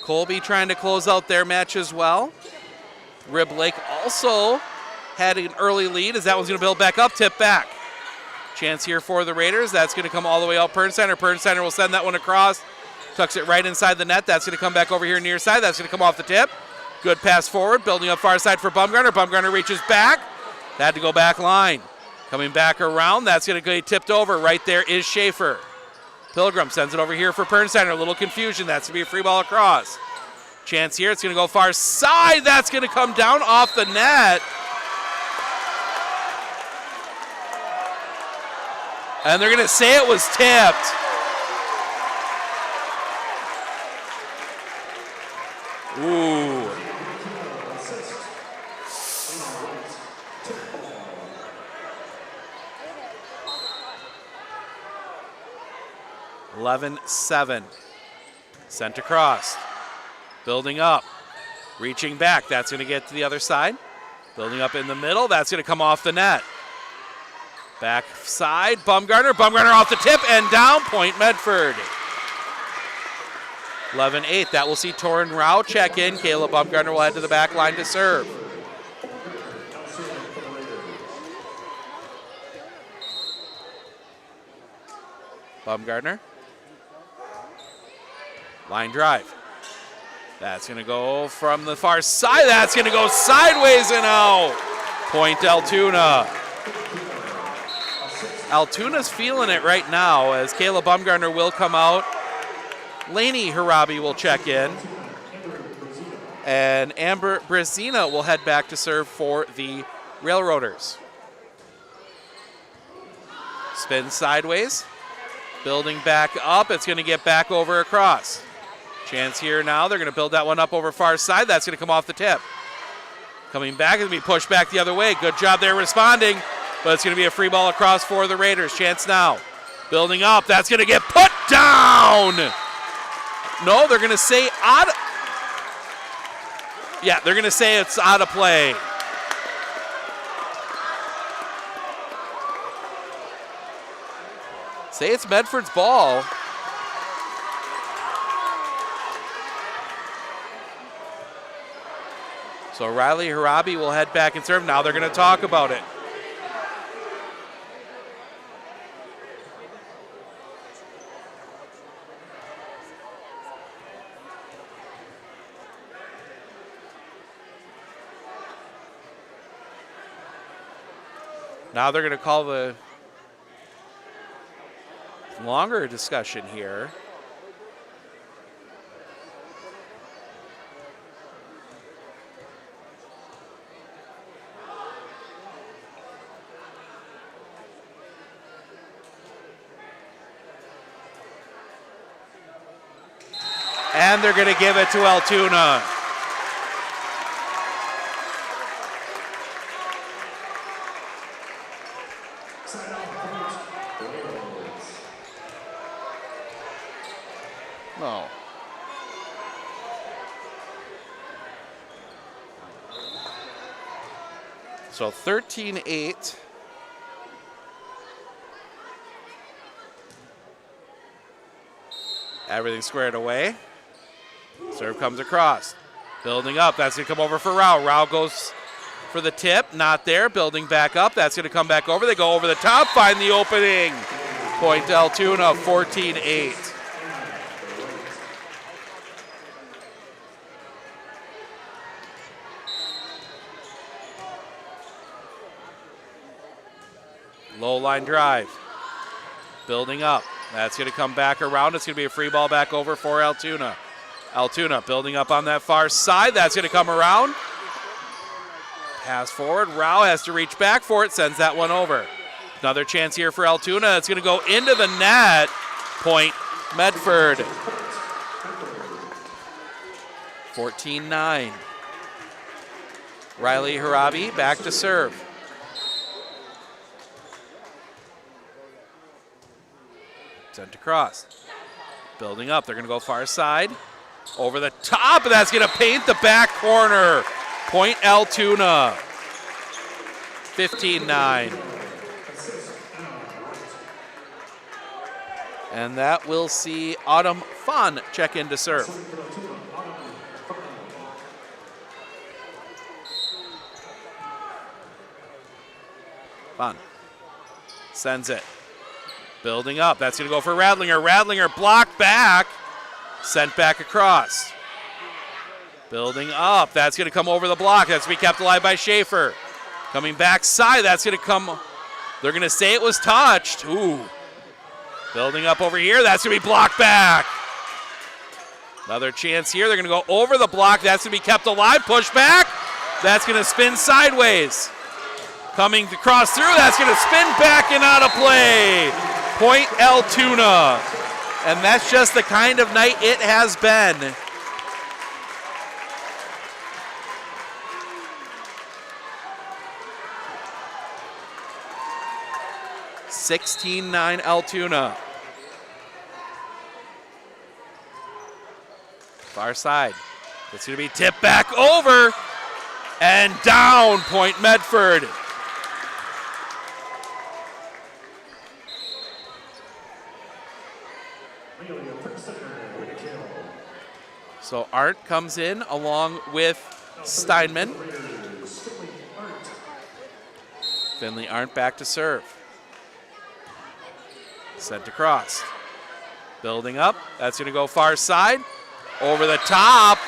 Colby trying to close out their match as well. Rib Lake also had an early lead as that one's going to build back up, tip back. Chance here for the Raiders. That's going to come all the way out Pernsteiner. Pernsteiner will send that one across. Tucks it right inside the net. That's going to come back over here near side. That's going to come off the tip. Good pass forward. Building up far side for Bumgarner. Bumgarner reaches back. Had to go back line. Coming back around. That's going to get tipped over. Right there is Schaefer. Pilgrim sends it over here for Pernsteiner. A little confusion. That's going to be a free ball across. Chance here. It's going to go far side. That's going to come down off the net. And they're going to say it was tipped. Ooh. (11-7). Sent across. Building up. Reaching back. That's going to get to the other side. Building up in the middle. That's going to come off the net. Back side. Bumgarner. Bumgarner off the tip and down. Point Medford. 11-8. That will see Torin Rao check in. Caleb Bumgarner will head to the back line to serve. Bumgarner. Line drive. That's going to go from the far side. That's going to go sideways and out. Point Altoona. Altoona's feeling it right now as Caleb Bumgarner will come out. Lainey Harabi will check in. And Amber Brezina will head back to serve for the Railroaders. Spin sideways. Building back up. It's going to get back over across. Chance here now. They're going to build that one up over far side. That's going to come off the tip. Coming back. It's going to be pushed back the other way. Good job there responding. But it's going to be a free ball across for the Raiders. Chance now. Building up. That's going to get put down. No, they're going to say out. Yeah, they're going to say it's out of play. Say it's Medford's ball. So Riley Harabi will head back and serve. Now they're going to talk about it. Now they're going to call the longer discussion here. And they're going to give it to Altoona. No. So 13-8. Everything squared away. Serve comes across. Building up. That's going to come over for Rao. Rao goes for the tip. Not there. Building back up. That's going to come back over. They go over the top. Find the opening. Point Altoona, 14-8. Low line drive. Building up. That's going to come back around. It's going to be a free ball back over for Altoona. Altoona building up on that far side. That's going to come around. Pass forward. Rao has to reach back for it. Sends that one over. Another chance here for Altoona. It's going to go into the net. Point Medford. 14-9. Riley Harabi back to serve. Sent across. Building up. They're going to go far side. Over the top. And that's going to paint the back corner. Point Altoona. 15-9. And that will see Autumn Fun check in to serve. Fun. Sends it. Building up. That's going to go for Radlinger. Radlinger blocked back. Sent back across. Building up. That's going to come over the block. That's going to be kept alive by Schaefer. Coming back side. That's going to come. They're going to say it was touched. Ooh. Building up over here. That's going to be blocked back. Another chance here. They're going to go over the block. That's going to be kept alive. Push back. That's going to spin sideways. Coming across through. That's going to spin back and out of play. Point Altoona. And that's just the kind of night it has been. (16-9) Altoona. Far side. It's going to be tipped back over and down. Point Medford. So Arndt comes in along with Steinman. Finley Arndt back to serve. Sent across. Building up. That's going to go far side. Over the top.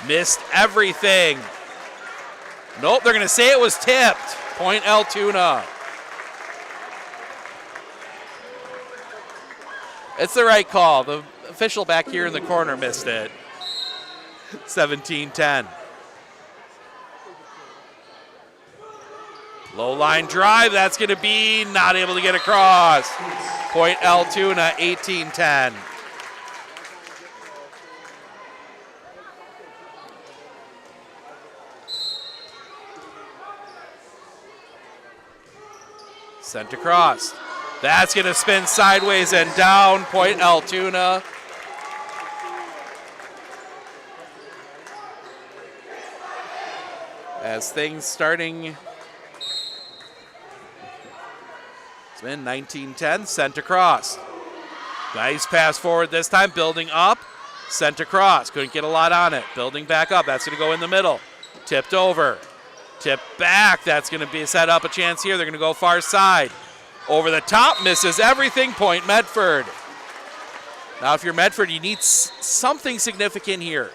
Missed everything. Nope, they're going to say it was tipped. Point Altoona. It's the right call. The official back here in the corner missed it. 17-10. Low line drive. That's going to be not able to get across. Point Altoona, 18-10. Sent across. That's going to spin sideways and down. Point Altoona. As things starting. It's been 19-10. Sent across. Nice pass forward this time. Building up. Sent across. Couldn't get a lot on it. Building back up. That's going to go in the middle. Tipped over. Tip back. That's going to be set up a chance here. They're going to go far side. Over the top. Misses everything. Point Medford. Now if you're Medford, you need something significant here.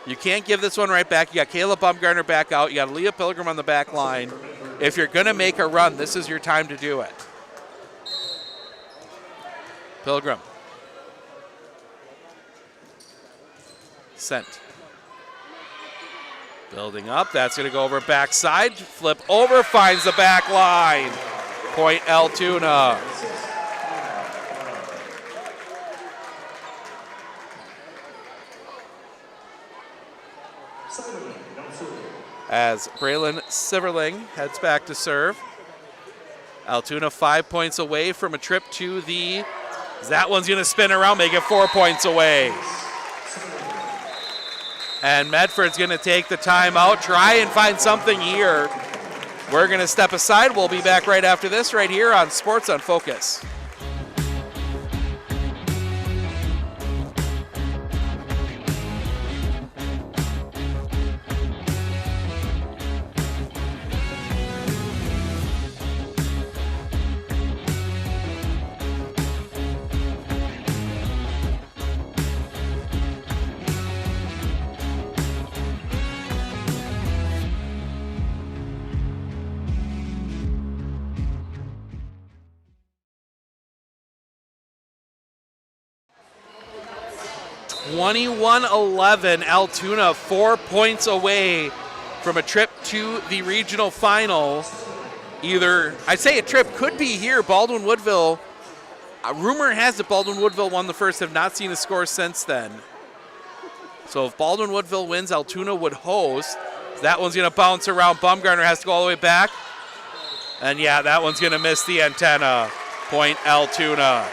You can't give this one right back. You got Caleb Bumgarner back out. You got Leah Pilgrim on the back line. If you're going to make a run, this is your time to do it. Pilgrim. Sent. Building up. That's going to go over backside. Flip over. Finds the back line. Point Altoona. As Braylon Siverling heads back to serve. Altoona 5 points away from a trip to the... That one's going to spin around, make it 4 points away. And Medford's going to take the timeout, try and find something here. We're going to step aside. We'll be back right after this right here on Sports on Focus. (21-11), Altoona 4 points away from a trip to the regional final. Either, I'd say a trip could be here. Baldwin Woodville, rumor has it Baldwin Woodville won the first, have not seen a score since then. So if Baldwin Woodville wins, Altoona would host. That one's going to bounce around. Bumgarner has to go all the way back. And yeah, that one's going to miss the antenna. Point Altoona.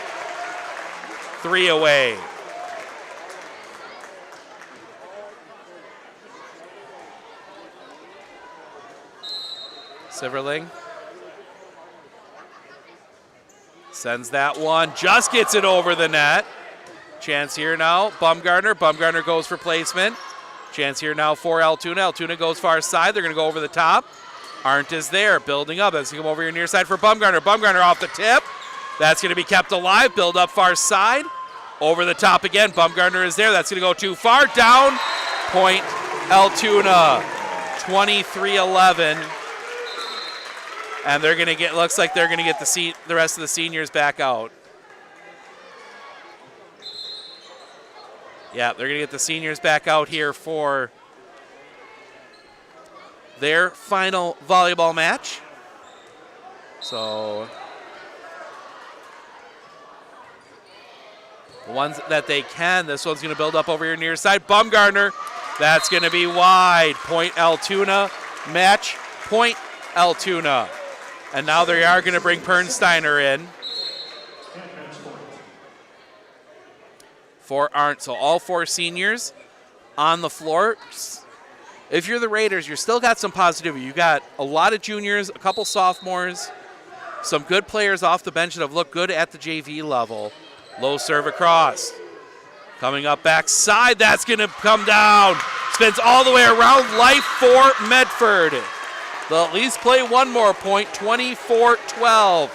3 away. Siverling sends that one, just gets it over the net. Chance here now, Bumgarner. Bumgarner goes for placement. Chance here now for Altoona. Altoona goes far side. They're going to go over the top. Arndt is there, building up. That's going to come over here near side for Bumgarner. Bumgarner off the tip. That's going to be kept alive. Build up far side. Over the top again. Bumgarner is there. That's going to go too far. Down. Point Altoona. 23-11. And they're going to get, looks like they're going to get the rest of the seniors back out. Yeah, they're going to get the seniors back out here for their final volleyball match. So the ones that they can, this one's going to build up over here near side. Bumgarner, that's going to be wide. Point Altoona, match point Altoona. And now they are going to bring Pernsteiner in for Arndt. So all 4 seniors on the floor. If you're the Raiders, you're still got some positivity. You got a lot of juniors, a couple sophomores, some good players off the bench that have looked good at the JV level. Low serve across. Coming up backside, that's going to come down. Spins all the way around. Life for Medford. They'll at least play one more point, 24-12,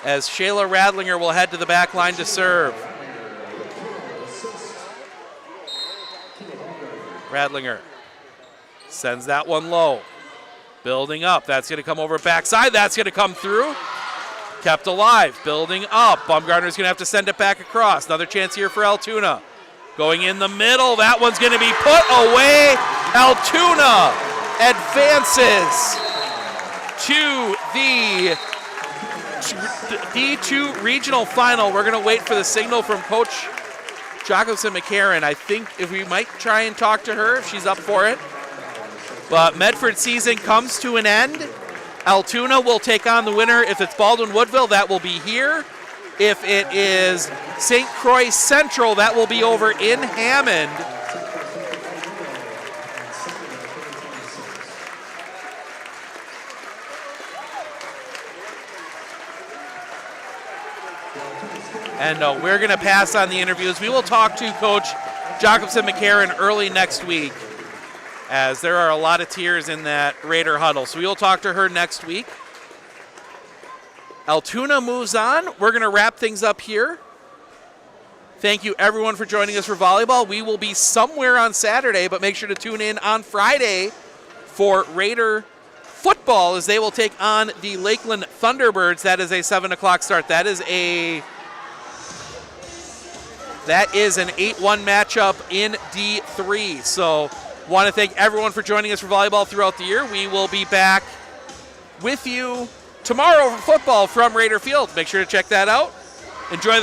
as Shayla Radlinger will head to the back line to serve. Radlinger sends that one low. Building up. That's going to come over backside. That's going to come through. Kept alive. Building up. Bumgarner's going to have to send it back across. Another chance here for Altoona. Going in the middle. That one's going to be put away. Altoona advances to the D2 regional final. We're going to wait for the signal from Coach Jacobson McCarron. I think if we might try and talk to her if she's up for it. But Medford season comes to an end. Altoona will take on the winner. If it's Baldwin Woodville, that will be here. If it is St. Croix Central, that will be over in Hammond. And we're going to pass on the interviews. We will talk to Coach Jacobson McCarron early next week, as there are a lot of tears in that Raider huddle. So we will talk to her next week. Altoona moves on. We're going to wrap things up here. Thank you, everyone, for joining us for volleyball. We will be somewhere on Saturday, but make sure to tune in on Friday for Raider football, as they will take on the Lakeland Thunderbirds. That is a 7 o'clock start. That is an 8-1 matchup in D3. So want to thank everyone for joining us for volleyball throughout the year. We will be back with you tomorrow for football from Raider Field. Make sure to check that out. Enjoy the